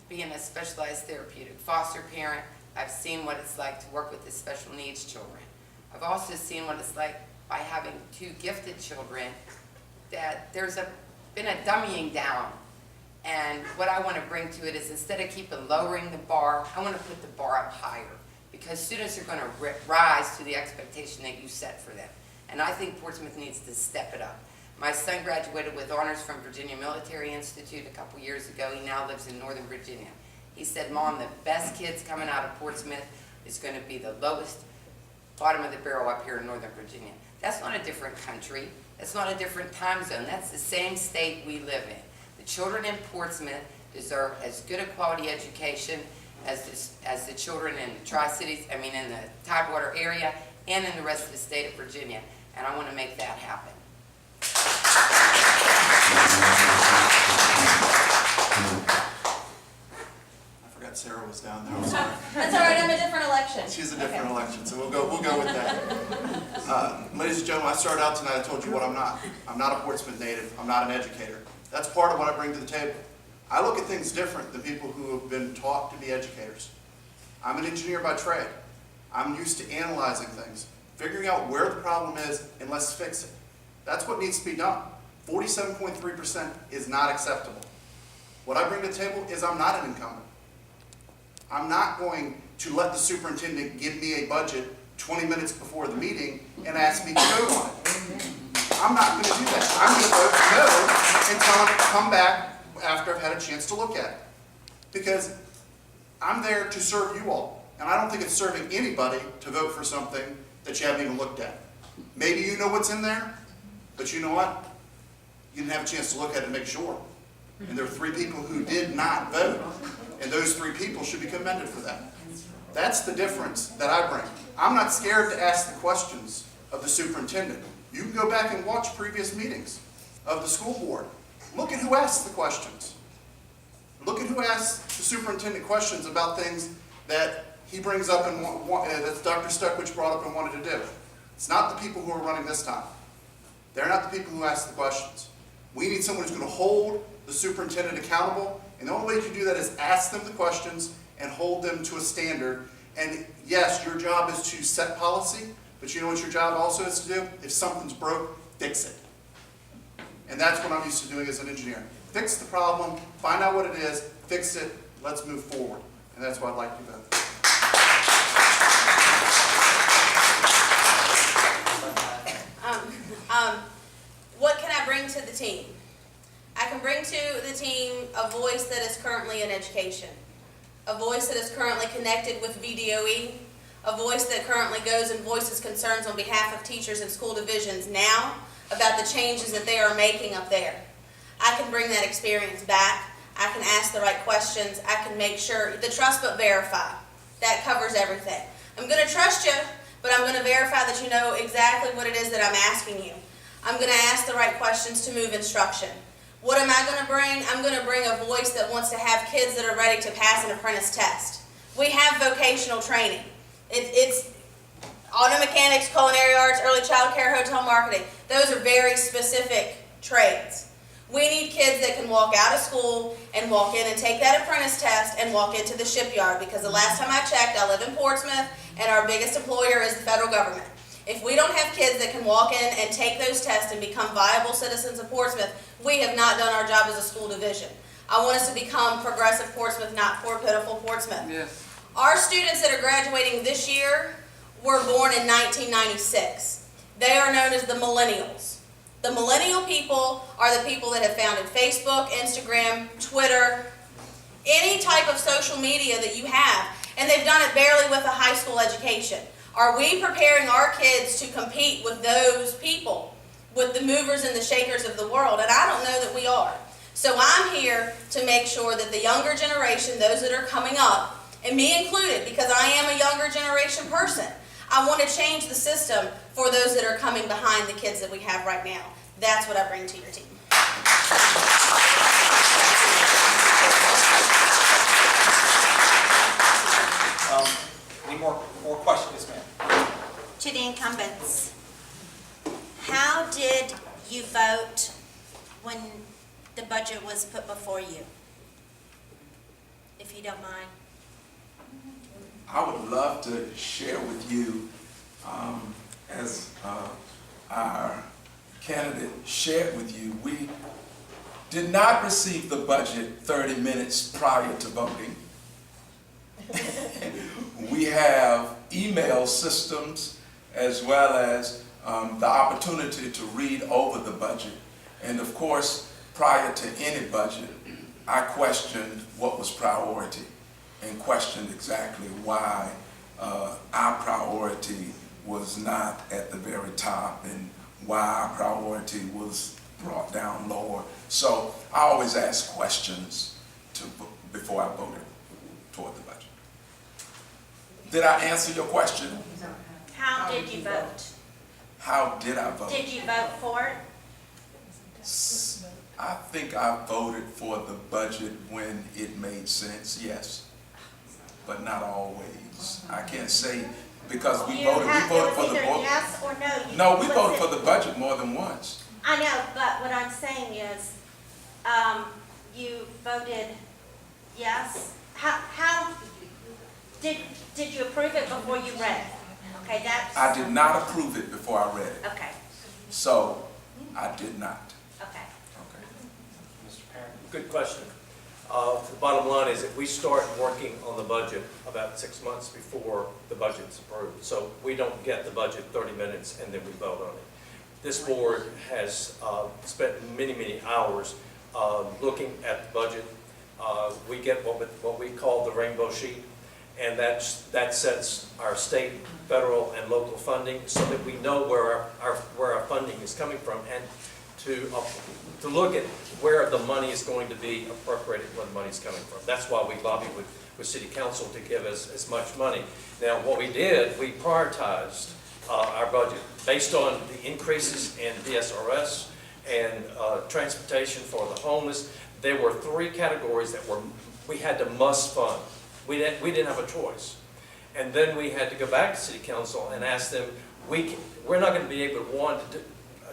being a specialized therapeutic foster parent. I've seen what it's like to work with the special needs children. I've also seen what it's like by having 2 gifted children, that there's been a dummying down. And what I want to bring to it is, instead of keeping lowering the bar, I want to put the bar up higher, because students are going to rise to the expectation that you set for them. And I think Portsmouth needs to step it up. My son graduated with honors from Virginia Military Institute a couple years ago. He now lives in Northern Virginia. He said, Mom, the best kids coming out of Portsmouth is going to be the lowest, bottom of the barrel up here in Northern Virginia. That's not a different country. That's not a different time zone. That's the same state we live in. The children in Portsmouth deserve as good a quality education as the children in the Tri-Cities, in the Tidewater area and in the rest of the state of Virginia. And I want to make that happen. I forgot Sarah was down there. I'm sorry. That's all right, I'm a different election. She's a different election, so we'll go with that. Ladies and gentlemen, I started out tonight, I told you what I'm not. I'm not a Portsmouth native. I'm not an educator. That's part of what I bring to the table. I look at things different than people who have been taught to be educators. I'm an engineer by trade. I'm used to analyzing things, figuring out where the problem is, and let's fix it. That's what needs to be done. 47.3% is not acceptable. What I bring to the table is I'm not an incumbent. I'm not going to let the superintendent give me a budget 20 minutes before the meeting and ask me to vote on it. I'm not going to do that. I'm going to vote no and tell him to come back after I've had a chance to look at it. Because I'm there to serve you all. And I don't think it's serving anybody to vote for something that you haven't even looked at. Maybe you know what's in there, but you know what? You didn't have a chance to look at it and make sure. And there are 3 people who did not vote. And those 3 people should be commended for that. That's the difference that I bring. I'm not scared to ask the questions of the superintendent. You can go back and watch previous meetings of the school board. Look at who asks the questions. Look at who asks the superintendent questions about things that he brings up and that Dr. Stuckwich brought up and wanted to do. It's not the people who are running this time. They're not the people who ask the questions. We need someone who's going to hold the superintendent accountable, and the only way you can do that is ask them the questions and hold them to a standard. And yes, your job is to set policy, but you know what your job also is to do? If something's broke, fix it. And that's what I'm used to doing as an engineer. Fix the problem, find out what it is, fix it, let's move forward. And that's what I'd like to do. What can I bring to the team? I can bring to the team a voice that is currently in education, a voice that is currently connected with VDOE, a voice that currently goes and voices concerns on behalf of teachers and school divisions now about the changes that they are making up there. I can bring that experience back. I can ask the right questions. I can make sure, the trust but verify. That covers everything. I'm going to trust you, but I'm going to verify that you know exactly what it is that I'm asking you. I'm going to ask the right questions to move instruction. What am I going to bring? I'm going to bring a voice that wants to have kids that are ready to pass an apprentice test. We have vocational training. It's auto mechanics, culinary arts, early child care, hotel marketing. Those are very specific trades. We need kids that can walk out of school and walk in and take that apprentice test and walk into the shipyard, because the last time I checked, I live in Portsmouth and our biggest employer is the federal government. If we don't have kids that can walk in and take those tests and become viable citizens of Portsmouth, we have not done our job as a school division. I want us to become progressive Portsmouth, not poor, pitiful Portsmouth. Yes. Our students that are graduating this year were born in 1996. They are known as the millennials. The millennial people are the people that have founded Facebook, Instagram, Twitter, any type of social media that you have, and they've done it barely with a high school education. Are we preparing our kids to compete with those people, with the movers and the shakers of the world? And I don't know that we are. So I'm here to make sure that the younger generation, those that are coming up, and me included, because I am a younger generation person, I want to change the system for those that are coming behind the kids that we have right now. That's what I bring to your team. Any more questions, ma'am? To the incumbents, how did you vote when the budget was put before you? If you don't mind. I would love to share with you, as our candidate shared with you, we did not receive the budget 30 minutes prior to voting. We have email systems as well as the opportunity to read over the budget. And of course, prior to any budget, I questioned what was priority and questioned exactly why our priority was not at the very top and why our priority was brought down lower. So I always ask questions before I voted toward the budget. Did I answer your question? How did you vote? How did I vote? Did you vote for it? I think I voted for the budget when it made sense, yes, but not always. I can't say, because we voted for the book. Yes or no? No, we voted for the budget more than once. I know, but what I'm saying is, you voted yes. How did you approve it before you read it? Okay, that's. I did not approve it before I read it. Okay. So I did not. Okay. Mr. Parent. Good question. The bottom line is that we start working on the budget about 6 months before the budget's approved. So we don't get the budget 30 minutes and then we vote on it. This board has spent many, many hours looking at the budget. We get what we call the rainbow sheet, and that sets our state, federal, and local funding so that we know where our funding is coming from, and to look at where the money is going to be appropriated, where the money is coming from. That's why we lobbied with City Council to give us as much money. Now, what we did, we prioritized our budget based on the increases in DSRS and transportation for the homeless. There were 3 categories that we had to must fund. We didn't have a choice. And then we had to go back to City Council and ask them, we're not going to be able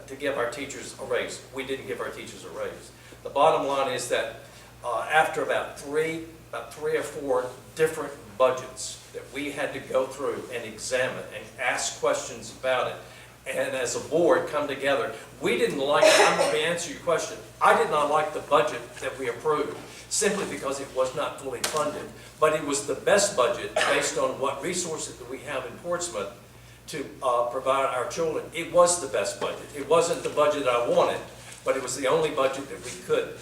to give our teachers a raise. We didn't give our teachers a raise. The bottom line is that after about three or four different budgets that we had to go through and examine and ask questions about it, and as a board come together, we didn't like, I'm going to answer your question, I did not like the budget that we approved, simply because it was not fully funded. But it was the best budget based on what resources that we have in Portsmouth to provide our children. It was the best budget. It wasn't the budget I wanted, but it was the only budget that we could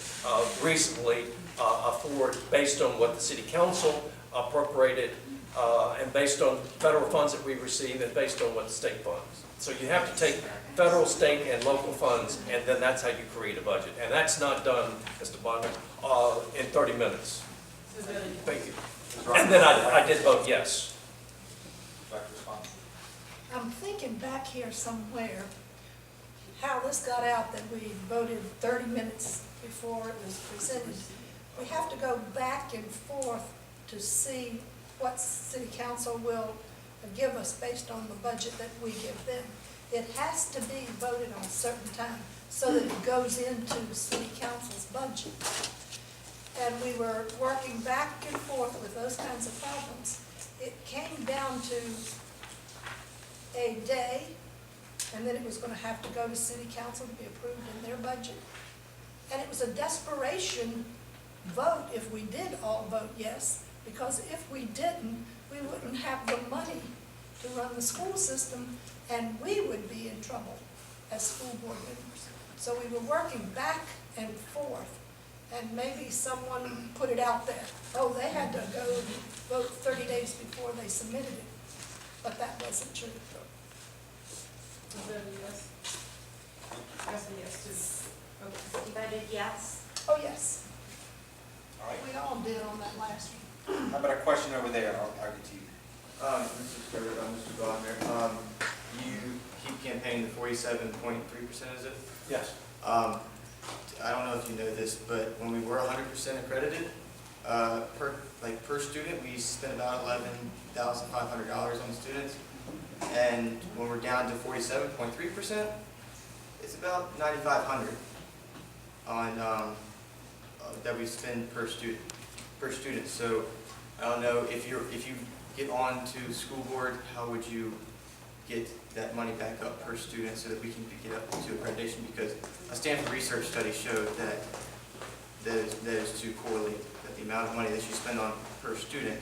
reasonably afford based on what the city council appropriated and based on federal funds that we received and based on what the state funds. So you have to take federal, state, and local funds, and then that's how you create a budget. And that's not done, Mr. Bonner, in 30 minutes. Thank you. And then I did vote yes. I'm thinking back here somewhere, how this got out that we voted 30 minutes before it was presented. We have to go back and forth to see what city council will give us based on the budget that we give them. It has to be voted on a certain time so that it goes into city council's budget. And we were working back and forth with those kinds of problems. It came down to a day, and then it was going to have to go to city council to be approved in their budget. And it was a desperation vote if we did all vote yes, because if we didn't, we wouldn't have the money to run the school system, and we would be in trouble as school board members. So we were working back and forth, and maybe someone put it out there. Oh, they had to go vote 30 days before they submitted it, but that wasn't true. Is that a yes? That's a yes too. Okay. You voted yes? Oh, yes. All right. We all did on that last one. How about a question over there? I'll get to you. Mr. Gardner, you keep campaigning the 47.3%, is it? Yes. I don't know if you know this, but when we were 100% accredited, per student, we spent about $11,500 on students. And when we're down to 47.3%, it's about $9,500 on that we spend per student. So I don't know if you get on to school board, how would you get that money back up per student so that we can get up to accreditation? Because a Stanford research study showed that those two correlate, that the amount of money that you spend on per student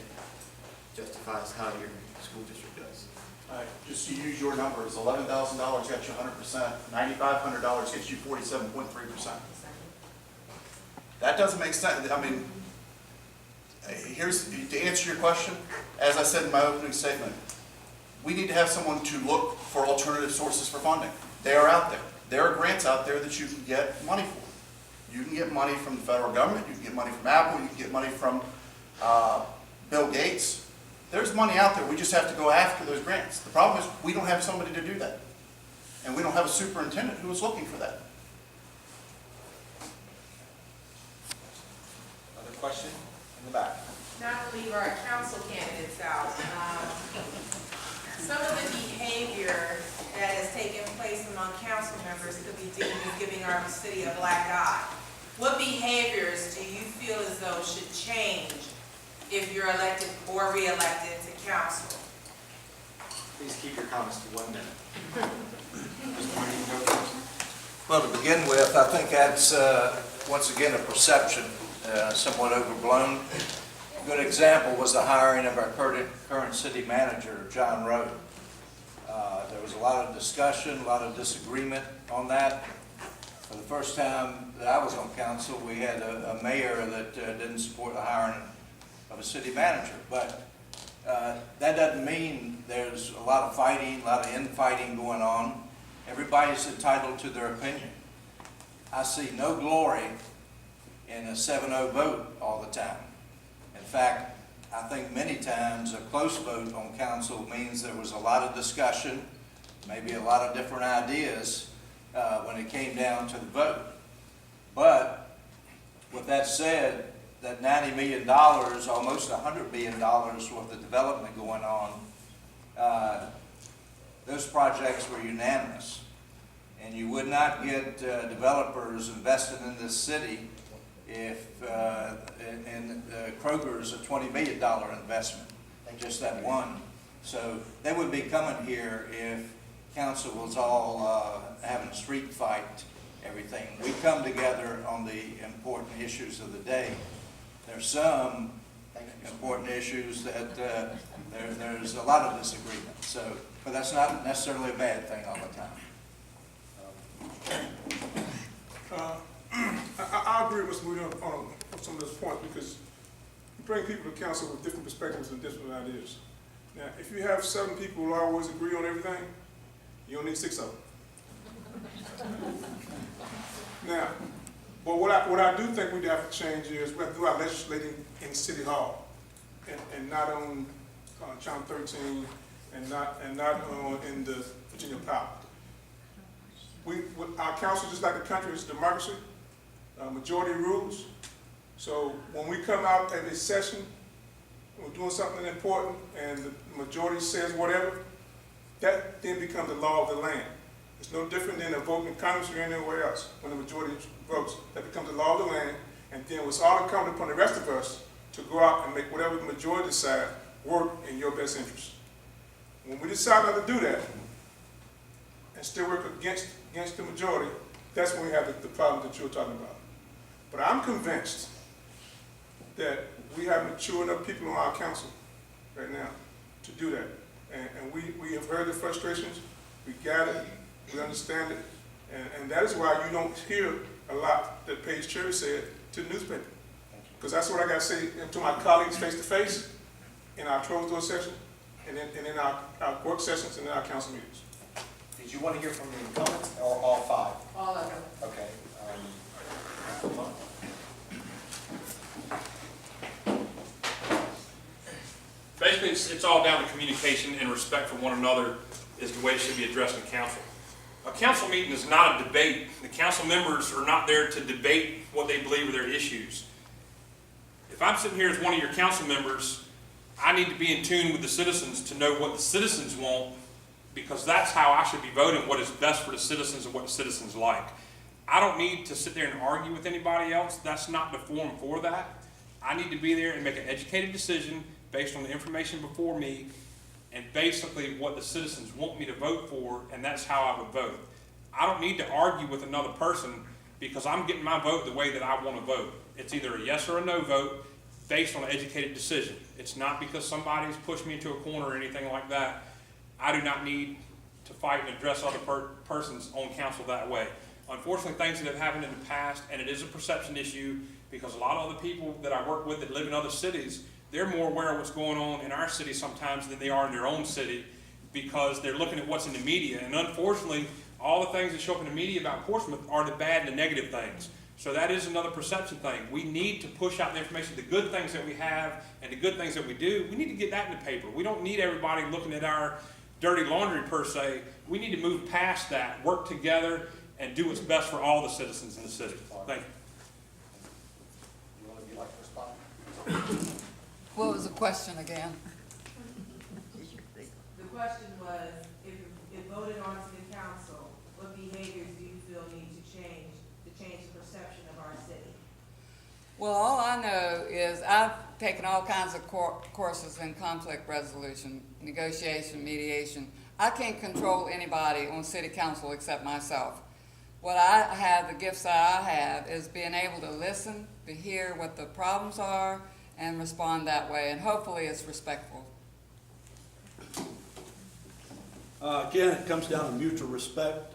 justifies how your school district does. All right, just to use your numbers, $11,000 gets you 100%, $9,500 gets you 47.3%. That doesn't make sense. I mean, to answer your question, as I said in my opening statement, we need to have someone to look for alternative sources for funding. They are out there. There are grants out there that you can get money for. You can get money from the federal government, you can get money from Apple, you can get money from Bill Gates. There's money out there, we just have to go after those grants. The problem is we don't have somebody to do that. And we don't have a superintendent who is looking for that. Other question in the back? Not to leave our council candidates out. Some of the behavior that has taken place among council members could be deemed as giving our city a black eye. What behaviors do you feel as though should change if you're elected or re-elected to council? Please keep your comments to 1 minute. Well, to begin with, I think that's, once again, a perception, somewhat overblown. A good example was the hiring of our current city manager, John Rowe. There was a lot of discussion, a lot of disagreement on that. For the first time that I was on council, we had a mayor that didn't support the hiring of a city manager. But that doesn't mean there's a lot of fighting, a lot of infighting going on. Everybody's entitled to their opinion. I see no glory in a 7-0 vote all the time. In fact, I think many times a close vote on council means there was a lot of discussion, maybe a lot of different ideas when it came down to the vote. But with that said, that $90 million, almost $100 million worth of development going on, those projects were unanimous. And you would not get developers invested in this city if, and Kroger's a $20 million investment, just that one. So they would be coming here if council was all having a street fight, everything. We come together on the important issues of the day. There's some important issues that there's a lot of disagreement. So, but that's not necessarily a bad thing all the time. I agree with Mr. Moody on some of those points, because you bring people to council with different perspectives and different ideas. Now, if you have 7 people who always agree on everything, you don't need 6 of them. Now, but what I do think we have to change is we have to do our legislating in City Hall, and not on Channel 13, and not in the Virginia Power. Our council, just like the country, is democracy. Majority rules. So when we come out every session, we're doing something important, and the majority says whatever, that then becomes the law of the land. It's no different than a vote in Congress or anywhere else. When the majority votes, that becomes the law of the land, and then it's all incumbent upon the rest of us to go out and make whatever the majority decide work in your best interest. When we decide not to do that, and still work against the majority, that's when we have the problem that you're talking about. But I'm convinced that we have mature enough people on our council right now to do that. And we have heard the frustrations, we got it, we understand it, and that is why you don't hear a lot that Paige Cherry said to the newspaper. Because that's what I got to say to my colleagues face to face in our closed door session, and in our work sessions and in our council meetings. Did you want to hear from the incumbents or all 5? All of them. Okay. Basically, it's all down to communication and respect for one another is the way it should be addressed in council. A council meeting is not a debate. The council members are not there to debate what they believe are their issues. If I'm sitting here as one of your council members, I need to be in tune with the citizens to know what the citizens want, because that's how I should be voting, what is best for the citizens and what the citizens like. I don't need to sit there and argue with anybody else. That's not the forum for that. I need to be there and make an educated decision based on the information before me and basically what the citizens want me to vote for, and that's how I would vote. I don't need to argue with another person because I'm getting my vote the way that I want to vote. It's either a yes or a no vote based on an educated decision. It's not because somebody's pushed me into a corner or anything like that. I do not need to fight and address other persons on council that way. Unfortunately, things that have happened in the past, and it is a perception issue because a lot of other people that I work with that live in other cities, they're more aware of what's going on in our city sometimes than they are in their own city because they're looking at what's in the media. And unfortunately, all the things that show up in the media about Portsmouth are the bad and the negative things. So that is another perception thing. We need to push out the information, the good things that we have and the good things that we do. We need to get that in the paper. We don't need everybody looking at our dirty laundry per se. We need to move past that, work together, and do what's best for all the citizens in the city. Thank you. You want to be like to respond? What was the question again? The question was, if voted on to the council, what behaviors do you feel need to change the perception of our city? Well, all I know is I've taken all kinds of courses in conflict resolution, negotiation, mediation. I can't control anybody on city council except myself. What I have, the gifts that I have, is being able to listen, to hear what the problems are, and respond that way, and hopefully it's respectful. Again, it comes down to mutual respect.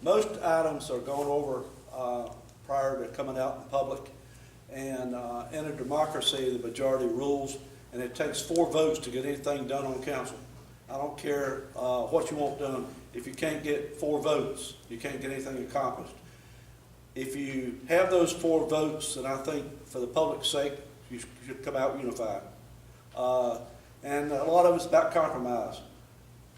Most items are gone over prior to coming out in public, and in a democracy, the majority rules, and it takes 4 votes to get anything done on council. I don't care what you want done. If you can't get 4 votes, you can't get anything accomplished. If you have those 4 votes, then I think for the public's sake, you should come out unified. And a lot of it's about compromise.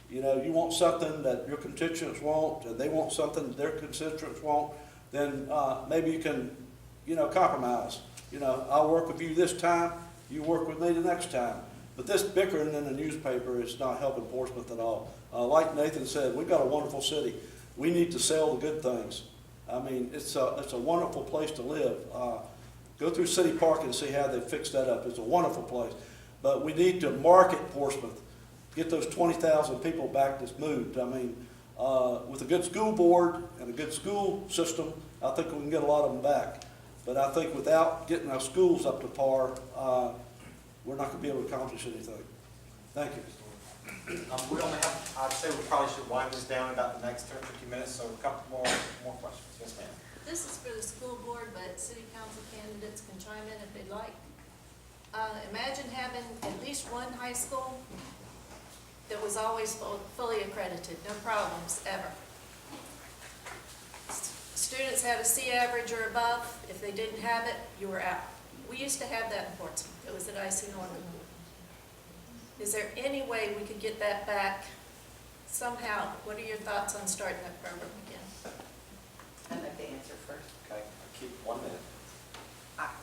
You know, you want something that your constituents want, and they want something that their constituents want, then maybe you can, compromise. I'll work with you this time, you work with me the next time. But this bickering in the newspaper is not helping Portsmouth at all. Like Nathan said, we've got a wonderful city. we need to sell the good things. I mean, it's a wonderful place to live. Go through City Park and see how they fixed that up. It's a wonderful place. But we need to market Portsmouth, get those 20,000 people back that's moved. I mean, with a good school board and a good school system, I think we can get a lot of them back. But I think without getting our schools up to par, we're not going to be able to accomplish anything. Thank you. We only have, I'd say we probably should wind this down in about the next 10 or 15 minutes, so a couple more questions. Yes, ma'am. This is for the school board, but city council candidates can chime in if they'd like. Imagine having at least one high school that was always fully accredited, no problems, ever. Students had a C average or above. If they didn't have it, you were out. We used to have that in Portsmouth. It was at IC Norman. Is there any way we could get that back somehow? What are your thoughts on starting that program again? I'd like to answer first. Okay, I'll keep 1 minute.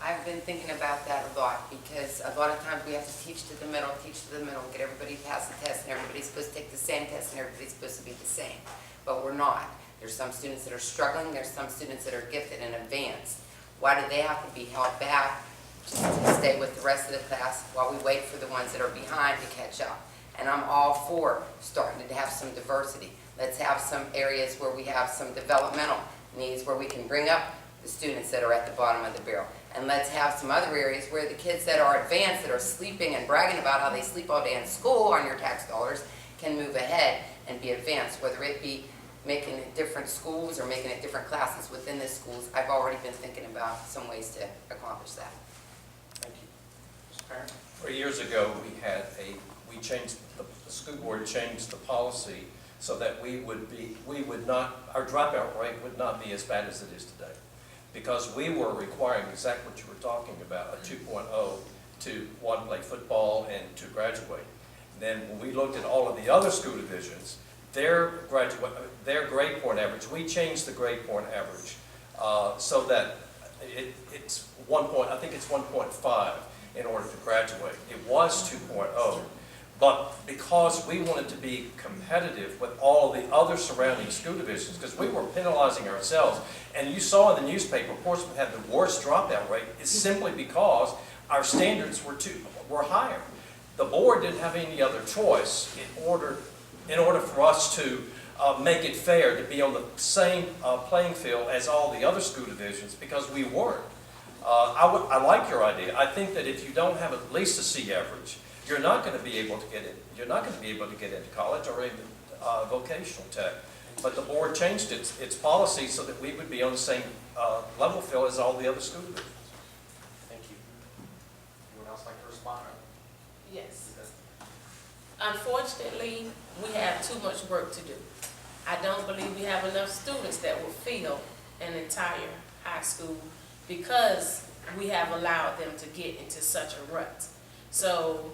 I've been thinking about that a lot because a lot of times we have to teach to the middle, get everybody to pass the test, and everybody's supposed to take the same test, and everybody's supposed to be the same. But we're not. There's some students that are struggling, there's some students that are gifted and advanced. Why do they have to be held back just to stay with the rest of the class while we wait for the ones that are behind to catch up? And I'm all for starting to have some diversity. Let's have some areas where we have some developmental needs where we can bring up the students that are at the bottom of the barrel. And let's have some other areas where the kids that are advanced, that are sleeping and bragging about how they sleep all day in school on your tax dollars, can move ahead and be advanced, whether it be making it different schools or making it different classes within the schools. I've already been thinking about some ways to accomplish that. Thank you. Mr. Parent? 3 years ago, the school board changed the policy so that our dropout rate would not be as bad as it is today. Because we were requiring exactly what you were talking about, a 2.0 to one, play football and to graduate. Then when we looked at all of the other school divisions, their grade point average, we changed the grade point average so that it's 1 point, I think it's 1.5 in order to graduate. It was 2.0. But because we wanted to be competitive with all of the other surrounding school divisions, because we were penalizing ourselves, and you saw in the newspaper, Portsmouth had the worst dropout rate, is simply because our standards were higher. The board didn't have any other choice in order for us to make it fair to be on the same playing field as all the other school divisions, because we weren't. I like your idea. I think that if you don't have at least a C average, you're not going to be able to get it. You're not going to be able to get into college or into vocational tech. But the board changed its policy so that we would be on the same level field as all the other school divisions. Thank you. Anyone else like to respond? Yes. Unfortunately, we have too much work to do. I don't believe we have enough students that will fill an entire high school because we have allowed them to get into such a rut. So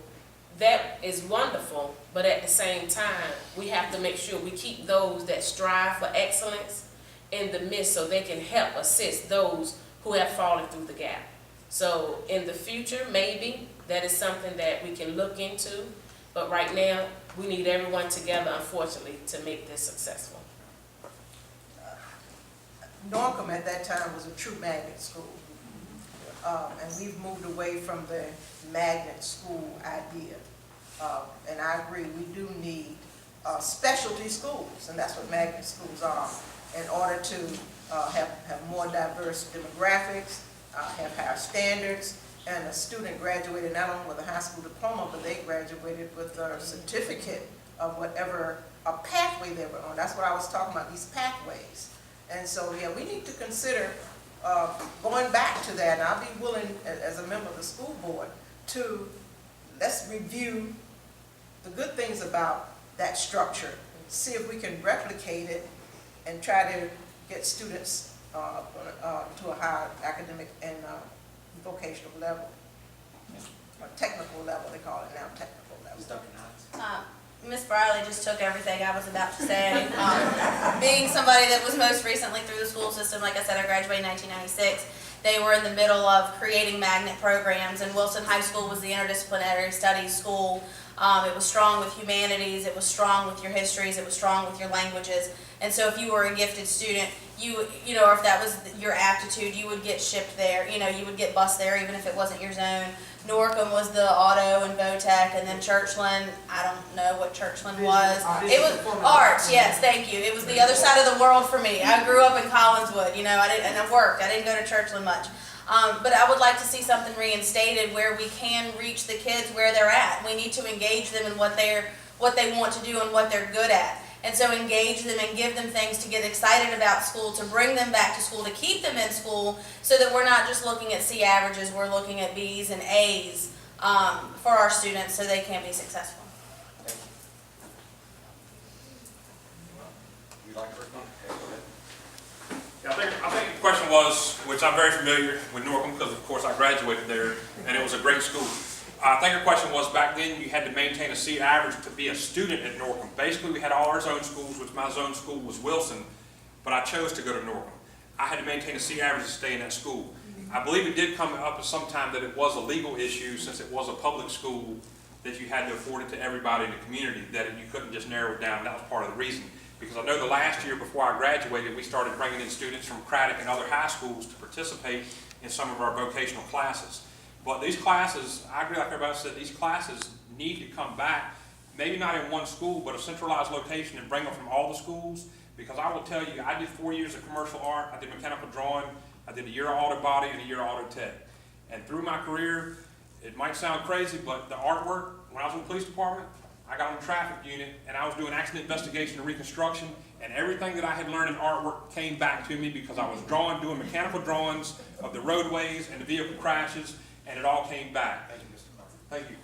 that is wonderful, but at the same time, we have to make sure we keep those that strive for excellence in the midst so they can help assist those who have fallen through the gap. So in the future, maybe that is something that we can look into, but right now, we need everyone together, unfortunately, to make this successful. Norcom at that time was a true magnet school. And we've moved away from the magnet school idea. And I agree, we do need specialty schools, and that's what magnet schools are, in order to have more diverse demographics, have higher standards, and a student graduated not only with a high school diploma, but they graduated with a certificate of whatever pathway they were on. That's what I was talking about, these pathways. And so, yeah, we need to consider going back to that, and I'll be willing, as a member of the school board, to let's review the good things about that structure, see if we can replicate it and try to get students to a higher academic and vocational level, or technical level, they call it now, technical level. Miss Briley just took everything I was about to say. Being somebody that was most recently through the school system, like I said, I graduated in 1996. They were in the middle of creating magnet programs, and Wilson High School was the interdisciplinary studies school It was strong with humanities, it was strong with your histories, it was strong with your languages. And so if you were a gifted student, you know, or if that was your aptitude, you would get shipped there. You know, you would get bused there even if it wasn't your zone. Norcom was the auto and Vo-Tech, and then Churchland, I don't know what Churchland was. It was arts, yes, thank you. It was the other side of the world for me. I grew up in Collinswood, you know, and I worked. I didn't go to Churchland much. But I would like to see something reinstated where we can reach the kids where they're at. We need to engage them in what they want to do and what they're good at. And so engage them and give them things to get excited about school, to bring them back to school, to keep them in school, so that we're not just looking at C averages, we're looking at B's and A's for our students so they can be successful. You'd like to respond? Yeah, I think the question was, which I'm very familiar with Norcom because of course I graduated there and it was a great school. I think your question was, back then you had to maintain a C average to be a student at Norcom. Basically we had all our zone schools, which my zone school was Wilson, but I chose to go to Norcom. I had to maintain a C average to stay in that school. I believe it did come up at some time that it was a legal issue, since it was a public school, that you had to afford it to everybody in the community, that you couldn't just narrow it down. That was part of the reason. Because I know the last year before I graduated, we started bringing in students from Craddock and other high schools to participate in some of our vocational classes. But these classes, I agree like everybody said, these classes need to come back, maybe not in one school, but a centralized location and bring them from all the schools. Because I will tell you, I did 4 years of commercial art, I did mechanical drawing, I did a year of auto body and a year of auto tech. And through my career, it might sound crazy, but the artwork, when I was in the police department, I got on the traffic unit and I was doing accident investigation and reconstruction, and everything that I had learned in artwork came back to me because I was doing mechanical drawings of the roadways and the vehicle crashes, and it all came back. Thank you, Mr. Clark. Thank you.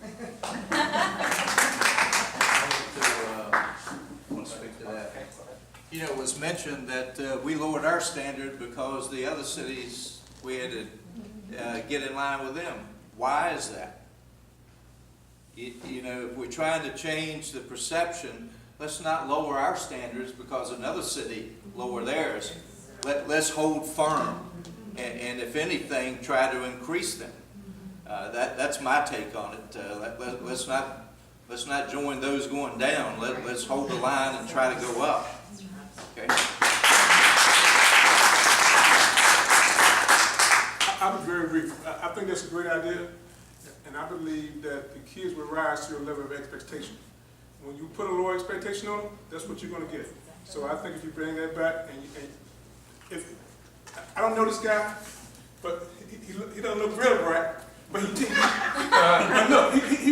I want to speak to that. You know, it was mentioned that we lowered our standard because the other cities, we had to get in line with them. Why is that? You know, if we're trying to change the perception, let's not lower our standards because another city lower theirs. Let's hold firm, and if anything, try to increase them. That's my take on it. Let's not join those going down. Let's hold the line and try to go up. Okay. I'll be very brief. I think that's a great idea, and I believe that the kids will rise to a level of expectation. When you put a lower expectation on them, that's what you're going to get. So I think if you bring that back, and if I don't know this guy, but he doesn't look real bright, but he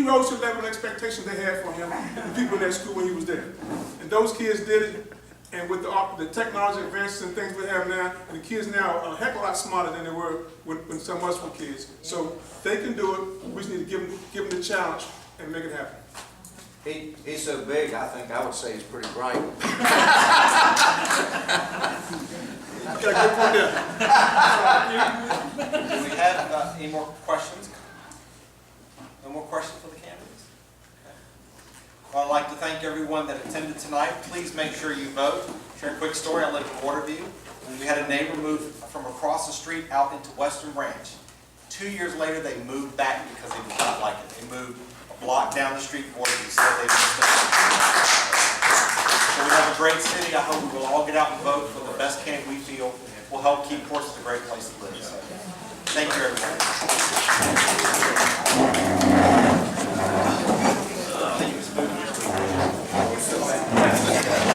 rose to the level of expectation they had for him and the people in that school when he was there. And those kids did it, and with the technology advances and things we have now, and the kids now are a heck of a lot smarter than they were when some of us were kids. So they can do it. We just need to give them the challenge and make it happen. He's so big, I think I would say he's pretty bright. You got a good point there. Do we have any more questions? No more questions for the candidates? Okay. Well, I'd like to thank everyone that attended tonight. Please make sure you vote. Share a quick story. I live in Waterview, and we had a neighbor move from across the street out into Western Branch. 2 years later, they moved back because they did not like it. They moved a block down the street from Waterview, so they missed it. So we have a great city. I hope we will all get out and vote for the best candidate we feel will help keep Portsmouth a great place to live. So, thank you, everyone.